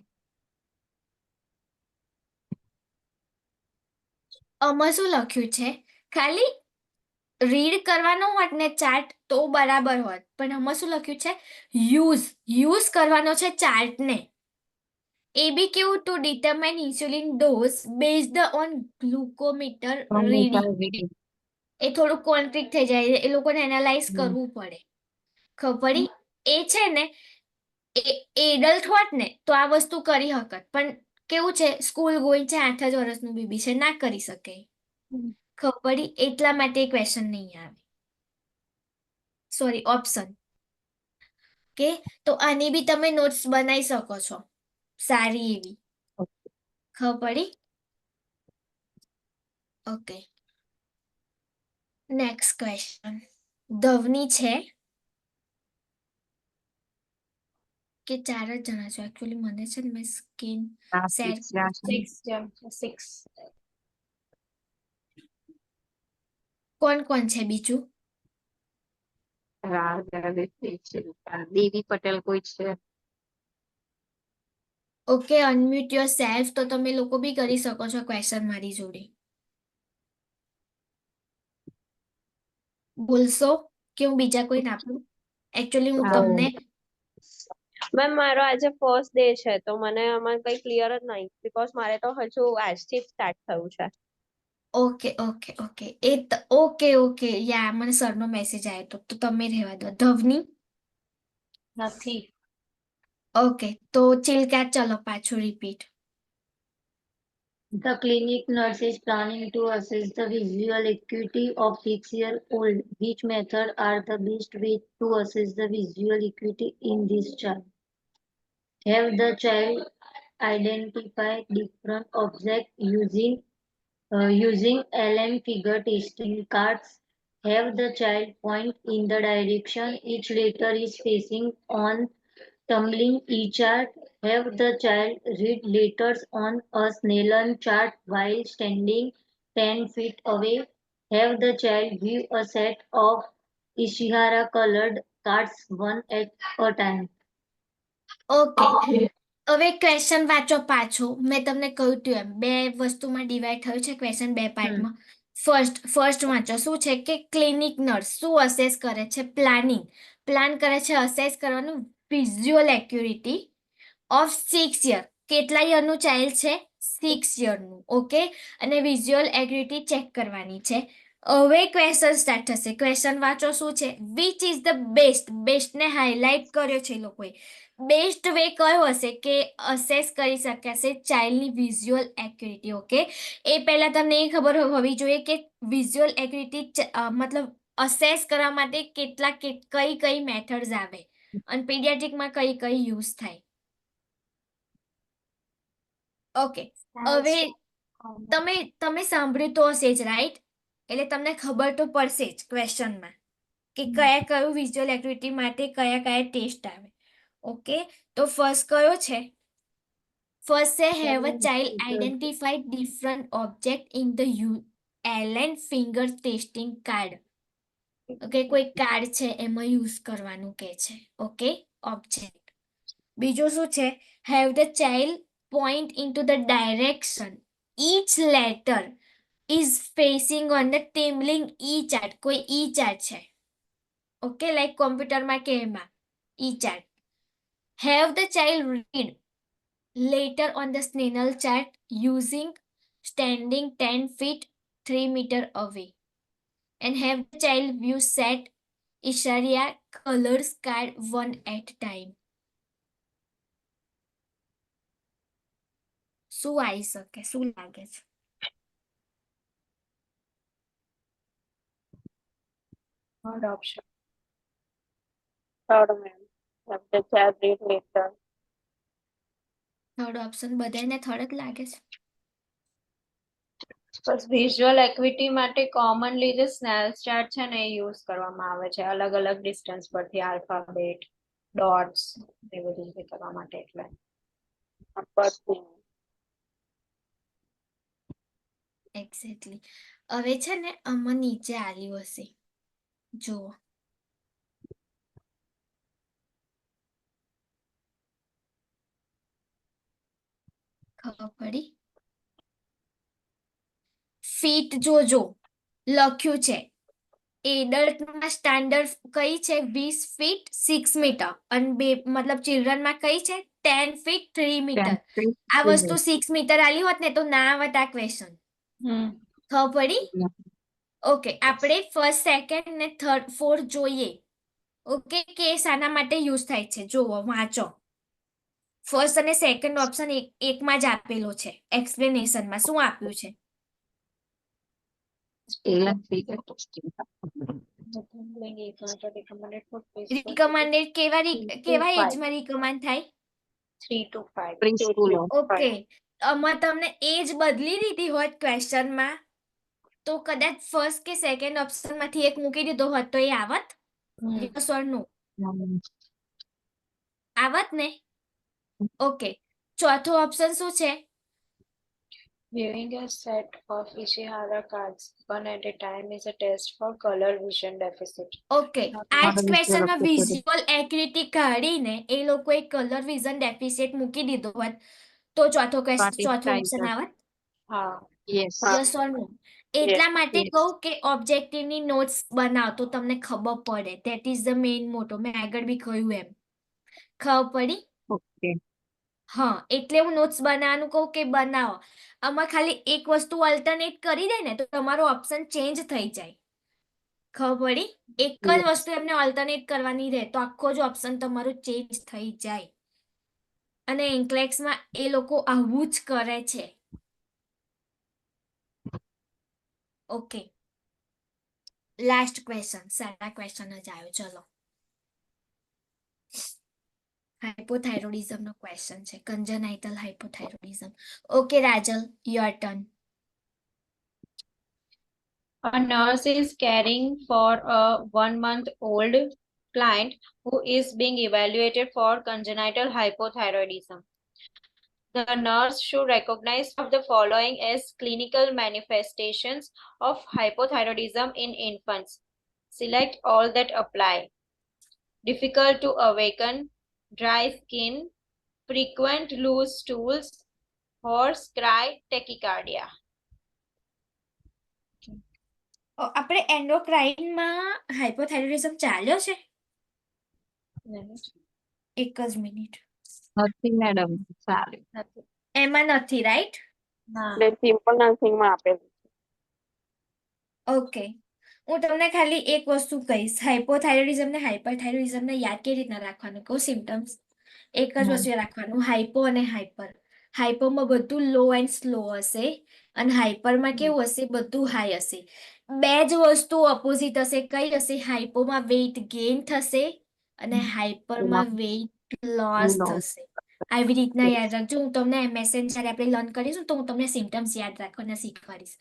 આમાં શું લખ્યું છે? ખાલી રીડ કરવાનો હોત ને ચાર્ટ તો બરાબર હોત, પણ આમાં શું લખ્યું છે? યુઝ કરવાનો છે ચાર્ટને. એ બી કેવું? To determine insulin dose based on glucometer reading. એ થોડું કોન્ફ્લિક્ટ થઈ જાય, એ લોકોને એનાલાઇઝ કરવું પડે. ખબર પડી? એ છે ને એડલ્ટ હોત ને તો આ વસ્તુ કરી હકત, પણ કેવું છે, સ્કૂલ ગોઈંગ છે, 8 જ વર્ષનું બેબી છે, ના કરી શકે. ખબર પડી? એટલા માટે ક્વેશ્ચન નહીં આવે, સોરી ઓપ્શન. કે તો આની બી તમે નોટ્સ બનાવી શકો છો સારી એવી. ખબર પડી? Okay, next question. ધવની છે કે 4 જ જણા છો? એકચ્યુઅલી મને છે ને મેં સ્કીન શેર 6. કોણ છે બીજું? દેવી પટેલ કોઈ છે? Okay, unmute your self. તો તમે લોકો બી કરી શકો છો ક્વેશ્ચન મારી જોડે. બોલશો કે હું બીજા કોઈને આપું? એકચ્યુઅલી હું હા. તમને મેમ મારો આજે ફર્સ્ટ ડે છે તો મને આમાં કઈ ક્લિયર જ નહીં બીકોઝ મારે તો હજુ આજથી જ સ્ટાર્ટ થયું છે. Okay okay okay okay okay યા મને સરનો મેસેજ આવ્યો હતો તો તમે રહેવા દો. ધવની નથી. ઓકે તો ચિલકા ચલો પાછું repeat. The clinic nurse is planning to assess the visual acuity of 6-year-old. Which method are the best way to assess the visual acuity in this child? Have the child identify different objects using LM figure testing cards. Have the child point in the direction each letter is facing on tumbling e-chart. Have the child read letters on a Snellen chart while standing 10 feet away. Have the child view a set of Ishihara colored cards one at a time. Okay હવે question વાંચો પાછો. મેં તમને કહ્યું હતું એમ 2 વસ્તુમાં divide થયું છે ક્વેશ્ચન 2 પાર્ટમાં. ફર્સ્ટ વાંચો. શું છે કે ક્લિનિક નર્સ શું અસેસ કરે છે? પ્લાન કરે છે અસેસ કરવાનું વિઝ્યુઅલ એક્યુરિટી ઓફ 6 યર. કેટલા યરનું ચાઇલ્ડ છે? 6 યરનું. ઓકે અને વિઝ્યુઅલ એક્યુરિટી ચેક કરવાની છે. હવે ક્વેશ્ચન સ્ટાર્ટ થશે. ક્વેશ્ચન વાંચો. શું છે? વિચ ઇઝ ધ બેસ્ટને હાઇલાઇટ કર્યો છે એ લોકોએ. બેસ્ટ વે કયો હશે કે અસેસ કરી શકાશે ચાઇલ્ડની વિઝ્યુઅલ એક્યુરિટી. ઓકે એ પહેલા તમને એ ખબર હોવી જોઈએ કે વિઝ્યુઅલ એક્યુરિટી મતલબ અસેસ કરવા માટે કઈ મેથડ્સ આવે અને પીડિયાટ્રિકમાં કઈ યુઝ થાય. ઓકે હવે તમે સાંભળ્યું તો હશે જ રાઈટ, એટલે તમને ખબર તો પડશે જ ક્વેશ્ચનમાં કે કયું વિઝ્યુઅલ એક્ટિવિટી માટે કયા ટેસ્ટ આવે. ઓકે તો ફર્સ્ટ કયો છે? ફર્સ્ટ છે have a child identified different object in the Allen finger testing card. Okay કોઈ કાર્ડ છે એમાં યુઝ કરવાનું કે છે. Okay object. બીજું શું છે? Have the child point into the direction each letter is facing on the tumbling e-chart. કોઈ e-chart છે. ઓકે લાઈક કોમ્પ્યુટરમાં કે એમાં e-chart. Have the child read later on the Snellen chart using standing 10 feet 3 meter away. And have the child view set Isharia colors card one at a time. શું આવી શકે? શું લાગે છે? Third option. Third, ma'am. Have the child read later. Third option બધાને third જ લાગે છે. બસ વિઝ્યુઅલ એક્વિટી માટે કોમનલી જે સ્નેલ્સ ચાર્ટ છે ને એ યુઝ કરવામાં આવે છે અલગ અલગ ડિસ્ટન્સ પરથી આલ્ફાબેટ ડોટ્સ એ બધું કરવા માટે. એટલે But એક્ઝેક્ટલી. હવે છે ને આમાં નીચે આલ્યું હશે જુઓ. ખબર પડી? ફીટ જોજો લખ્યું છે. એડલ્ટમાં સ્ટાન્ડર્ડ કઈ છે? 20 ફીટ 6 મીટર અને મતલબ ચિલ્ડ્રનમાં કઈ છે? 10 ફીટ 3 મીટર. આ વસ્તુ 6 મીટર આલી હોત ને તો ના આવત આ ક્વેશ્ચન. ખબર પડી? ઓકે આપણે ફર્સ્ટ સેકન્ડ ને થર્ડ ફોર્થ જોઈએ. ઓકે કે શાના માટે યુઝ થાય છે જુઓ વાંચો. ફર્સ્ટ અને સેકન્ડ ઓપ્શન એકમાં જ આપેલો છે. એક્સપ્લેનેશનમાં શું આપ્યું છે? રિકમેન્ડેડ કેવા એજમાં રિકમેન્ડ થાય? 3 to 5. ઓકે આમાં તમને એજ બદલી દીધી હોત ક્વેશ્ચનમાં તો કદાચ ફર્સ્ટ કે સેકન્ડ ઓપ્શનમાંથી એક મૂકી દીધો હોત તો એ આવત? યસ ઓર નો? આવત ને? ઓકે ચોથો ઓપ્શન શું છે? Viewing a set of Ishihara cards one at a time is a test for color vision deficit. Okay આ જ ક્વેશ્ચનમાં વિઝ્યુઅલ એક્યુરિટી કાઢીને એ લોકોએ કલર વિઝન ડેફિસિટ મૂકી દીધો હોત તો ચોથો ઓપ્શન આવત? હા. યસ. યસ ઓર નો? એટલા માટે કહું કે ઓબ્જેક્ટિવની નોટ્સ બનાવ તો તમને ખબર પડે. ધેટ ઇઝ ધ મેઇન મોટો. મેં આગળ બી કહ્યું એમ ખબર પડી? ઓકે. હા, એટલે હું નોટ્સ બનાવવાનું કહું કે બનાવો. આમાં ખાલી એક વસ્તુ અલ્ટરનેટ કરી દે ને તો તમારો ઓપ્શન ચેન્જ થઈ જાય. ખબર પડી? એક જ Yes. વસ્તુ એમને અલ્ટરનેટ કરવાની રહે તો આખો જ ઓપ્શન તમારો ચેન્જ થઈ જાય. અને ઇન્કલેક્સમાં એ લોકો આવું જ કરે છે. ઓકે, લાસ્ટ ક્વેશ્ચન, સારા ક્વેશ્ચન જ આવ્યો. ચલો, હાઇપોથાઇરોડિઝમ નો ક્વેશ્ચન છે, congenital hypothyroidism. Okay Rajal, your turn. A nurse is caring for a 1-month-old client who is being evaluated for congenital hypothyroidism. The nurse should recognize of the following as clinical manifestations of hypothyroidism in infants. Select all that apply. Difficult to awaken, dry skin, frequent loose stools, hoarse cry, tachycardia. આપણે એન્ડોક્રાઇનમાં હાઇપોથાઇરોઇડિઝમ ચાલ્યો છે? એક જ minute. નથી madam, સારું. એમાં નથી, right? ના. એટલે સિમ્પલ નર્સિંગમાં આપેલું. ઓકે, હું તમને ખાલી એક વસ્તુ કહીશ. હાઇપોથાઇરોઇડિઝમ ને હાઇપરથાઇરોઇડિઝમ ને યાદ કેવી રીતના રાખવાનું કહું? સિમ્ટમ્સ એક જ વસ્તુ યાદ રાખવાનું, હાઇપો અને હાઇપર. હાઇપોમાં બધું લો એન્ડ સ્લો હશે અને હાઇપરમાં કેવું હશે? બધું હાઈ હશે. બે જ વસ્તુ ઓપોઝિટ હશે. કઈ હશે? હાઇપોમાં વેઇટ ગેઇન થશે અને હાઇપરમાં વેઇટ લોસ થશે. આવી રીતના યાદ રાખજો. હું તમને MSN જ્યારે આપણે લર્ન કરીશું તો હું તમને સિમ્ટમ્સ યાદ રાખવાના શીખવાડીશ.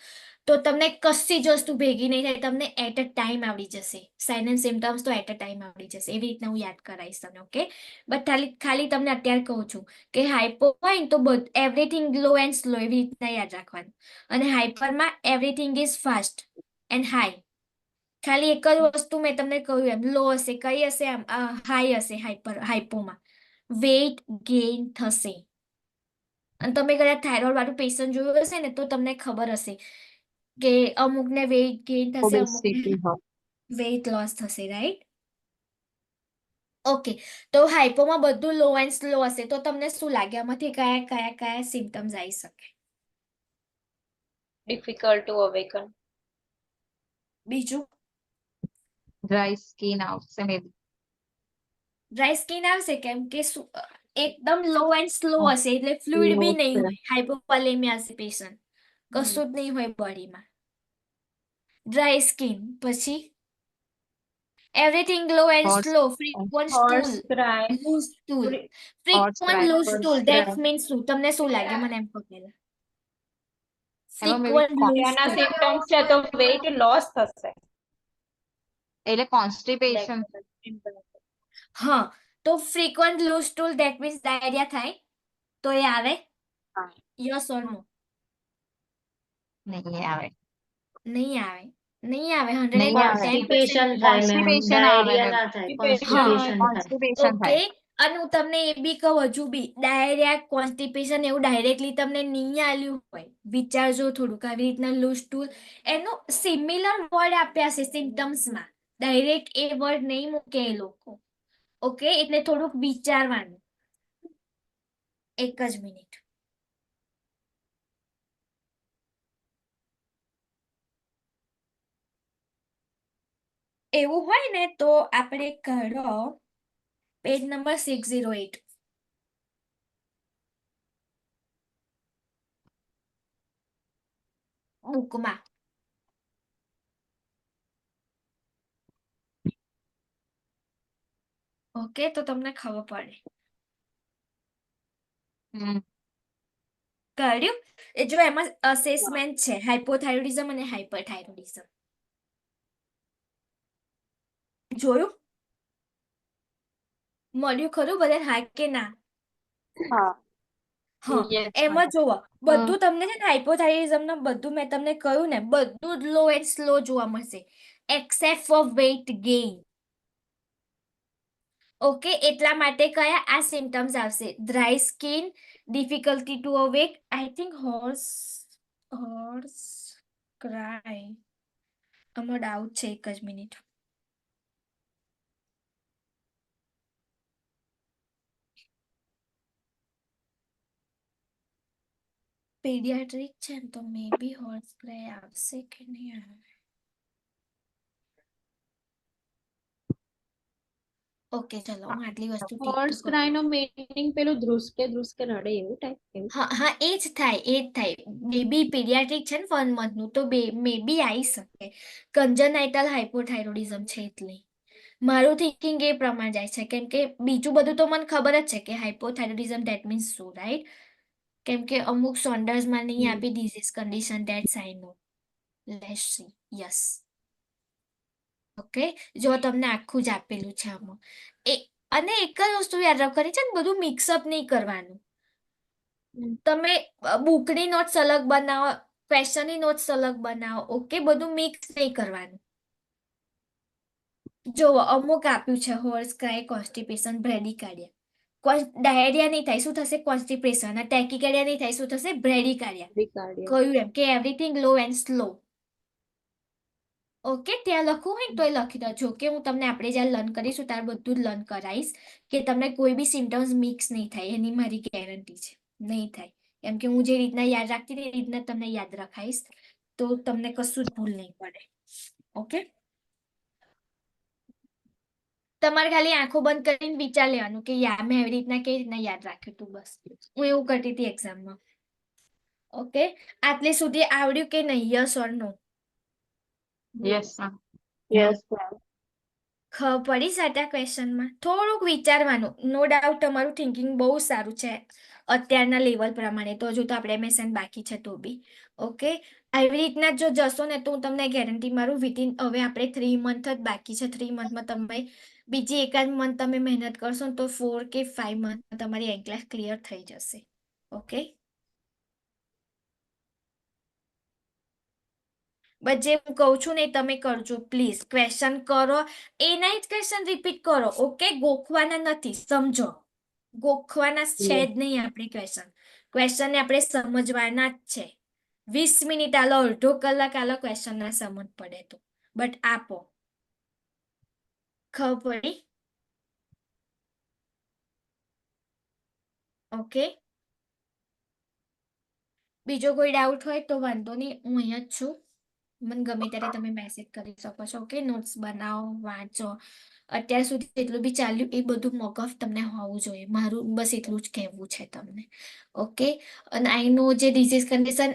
તો તમને કશી જ વસ્તુ ભેગી નહીં થાય, તમને એટ અ ટાઈમ આવડી જશે. સાઇન એન્ડ સિમ્ટમ્સ તો એટ અ ટાઈમ આવડી જશે. એવી રીતના હું યાદ કરાવીશ તમને. ઓકે, બટ ખાલી તમને અત્યારે કહું છું કે હાઇપો હોય ને તો એવરીથિંગ લો એન્ડ સ્લો એવી રીતના યાદ રાખવાનું. અને હાઇપરમાં everything is fast and high. ખાલી એક જ વસ્તુ મેં તમને કહ્યું એમ, લો હશે, કઈ હશે? આમ હાઈ હશે. હાઇપોમાં વેઇટ ગેઇન થશે. અને તમે કદાચ થાઇરોઇડ વાળું પેશન્ટ જોયું હશે ને તો તમને ખબર હશે કે અમુકને વેઇટ ગેઇન થશે, અમુકને ઓબેસિટી હોય. વેઇટ લોસ થશે, રાઈટ? ઓકે, તો હાઇપોમાં બધું લો એન્ડ સ્લો હશે તો તમને શું લાગે આમાંથી કયા કયા કયા સિમ્ટમ્સ આવી શકે? Difficult to awaken. બીજું? ડ્રાય સ્કિન આવશે મે બી. ડ્રાય સ્કિન આવશે કેમ કે એકદમ લો એન્ડ સ્લો હશે એટલે ફ્લુઇડ બી નહીં હોય. હાઇપોવોલેમિયા હશે પેશન્ટ, કશું જ નહીં હોય બોડીમાં. ડ્રાય સ્કિન, પછી everything low and hoarse slow, frequent stool, Horse cry. Loose stool. Hoarse frequent cry. Loose Horse stool cry. That means શું? તમને શું લાગે? મને એમ કહો પહેલા. એમાં મે બી ફ્રીક્વન્ટ લૂઝ એના સ્ટૂલ. સિમ્ટમ્સ છે તો વેઇટ લોસ થશે. એટલે કોન્સ્ટિપેશન. હા, તો frequent loose stool that means diarrhoea થાય તો એ આવે? હા. Yes or no? નહીં આવે. નહીં આવે. નહીં આવે. નહીં આવે. કોન્સ્ટિપેશન 110%. થાય મેમ, કોન્સ્ટિપેશન આવે ડાયરિયા મેમ. ના થાય, Constipation. કોન્સ્ટિપેશન થાય. કોન્સ્ટિપેશન ઓકે, થાય. અને હું તમને એ બી કહું હજુ બી, ડાયરિયા કોન્સ્ટિપેશન એવું ડાયરેક્ટલી તમને નહીં આલ્યું હોય. વિચારજો થોડુંક. આવી રીતના લૂઝ સ્ટૂલ એનો સિમિલર વર્ડ આપ્યા છે સિમ્ટમ્સમાં. ડાયરેક્ટ એ વર્ડ નહીં મૂકે એ લોકો. ઓકે, એટલે થોડુંક વિચારવાનું. એક જ મિનિટ. એવું હોય ને તો આપણે કરો પેજ નંબર 608 બુકમાં. ઓકે, તો તમને ખબર પડે. હમ. કર્યું? એ જો એમાં અસેસમેન્ટ છે હાઇપોથાઇરોઇડિઝમ અને હાઇપરથાઇરોઇડિઝમ. જોયું? મળ્યું ખરું બધાને? હા કે ના? હા. હા, Yes, એમાં madam. જોવો બધું તમને છે ને હાઇપોથાઇરોઇડિઝમ નું બધું મેં તમને કહ્યું ને બધું જ લો એન્ડ સ્લો જોવા મળશે except for weight gain. Okay, એટલા માટે કયા આ સિમ્ટમ્સ આવશે? Dry skin, difficulty to awake, I think hoarse cry. આમાં ડાઉટ છે, એક જ મિનિટ. પેડિયાટ્રિક છે ને તો મે બી હોર્સ ક્રાય આવશે કે નહીં આવે. ઓકે ચલો હું આટલી વસ્તુ ટીક તો હોર્સ કરું. ક્રાય નો મીનિંગ પેલું ધ્રુસકે ધ્રુસકે રડે એવું ટાઈપ એવું. હા હા એ જ થાય બેબી પીડિયાટ્રિક છે ને 1 month નું તો મે બી આવી શકે. કન્જનાઇટલ હાઇપોથાઇરોડિઝમ છે એટલે મારું થિંકિંગ એ પ્રમાણે જાય છે કેમ કે બીજું બધું તો મને ખબર જ છે કે હાઇપોથાઇરોડિઝમ ધેટ મીન્સ શું રાઈટ. કેમ કે અમુક સોન્ડર્સમાં નહીં હમ. આપી disease condition that's I know. Let's see yes. Okay જો તમને આખું જ આપેલું છે આમાં એ અને એક જ વસ્તુ યાદ રાખવાની છે ને બધું મિક્સઅપ નહીં કરવાનું. હમ. તમે બુકની નોટ્સ અલગ બનાવો ક્વેશ્ચનની નોટ્સ અલગ બનાવો ઓકે બધું મિક્સ નહીં કરવાનું. જો અમુક આપ્યું છે હોર્સ ક્રાય કોન્સ્ટિપેશન બ્રેડિકાર્ડિયા ડાયરિયા નહીં થાય શું થશે કોન્સ્ટિપેશન અને ટેકિકાર્ડિયા નહીં થાય શું થશે બ્રેડિકાર્ડિયા. રિકાર્ડિયા. કહ્યું એમ કે everything low and slow. Okay ત્યાં લખવું હોય ને તો એ લખી દો કે હું તમને આપણે જ્યારે લર્ન કરીશું ત્યારે બધું જ લર્ન કરાવીશ કે તમને કોઈ બી સિમ્ટમ્સ મિક્સ નહીં થાય એની મારી ગેરંટી છે નહીં થાય. કેમ કે હું જે રીતના યાદ રાખતી હતી એ રીતના તમને યાદ રખાઈશ તો તમને કશું જ ભૂલ નહીં પડે. ઓકે તમારે ખાલી આંખો બંધ કરીને વિચાર લેવાનું કે મેં એવી રીતના કેવી રીતના યાદ રાખ્યું હતું બસ હું એવું કરતી હતી એક્ઝામમાં. ઓકે આટલે સુધી આવડ્યું કે નહીં yes or no. Yes ma'am. Yes, ma'am. ખબર પડી સાટા ક્વેશ્ચનમાં થોડુંક વિચારવાનું નો ડાઉટ તમારું થિંકિંગ બહુ સારું છે અત્યારના લેવલ પ્રમાણે તો હજુ તો આપણે એમએસએન બાકી છે તો બી ઓકે આવી રીતના જો જશો ને તો હું તમને ગેરંટી મારું વિધિન હવે આપણે 3 month જ બાકી છે 3 monthમાં તમે બીજી એકાદ મંથ તમે મહેનત કરશો ને તો 4 કે 5 monthમાં તમારી એક ક્લાસ ક્લિયર થઈ જશે. ઓકે બટ જે હું કહું છું ને એ તમે કરજો પ્લીઝ ક્વેશ્ચન કરો એના જ ક્વેશ્ચન રિપીટ કરો ઓકે ગોખવાના નથી સમજો ગોખવાના છે જ નહીં આપણે ક્વેશ્ચનને આપણે સમજવાના જ છે. 20 મિનિટ આલો અડધો કલાક આલો ક્વેશ્ચન ના સમજ પડે તો બટ આપો ખબર પડી. ઓકે બીજો કોઈ ડાઉટ હોય તો વાંધો નહીં હું અહીંયા જ છું. મને ગમે ત્યારે તમે મેસેજ કરી શકો છો ઓકે નોટ્સ બનાવો વાંચો અત્યાર સુધી જેટલું બી ચાલ્યું એ બધું મગજ તમને હોવું જોઈએ મારું બસ એટલું જ કહેવું છે તમને. ઓકે અને આઈ નો જે ડિઝીઝ કન્ડિશન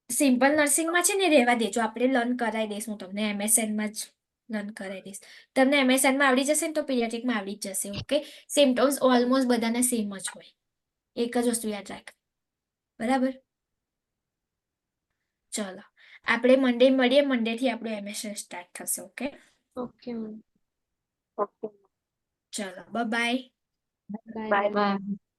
સિમ્પલ નર્સિંગમાં છે ને રહેવા દેજો આપણે લર્ન કરાવી દઈશું તમને એમએસએનમાં જ લર્ન કરાવી દઈશ તમને એમએસએનમાં આવડી જશે ને તો પીડિયાટ્રિકમાં આવડી જ જશે. ઓકે સિમ્ટમ્સ ઓલમોસ્ટ બધાના સેમ જ હોય એક જ વસ્તુ યાદ રાખ બરાબર. ચલો આપણે મંડે મળીએ મંડેથી આપણું એમએસએન સ્ટાર્ટ થશે. Okay okay ma'am. Okay. ચલો બાય. બાય. Bye. બાય.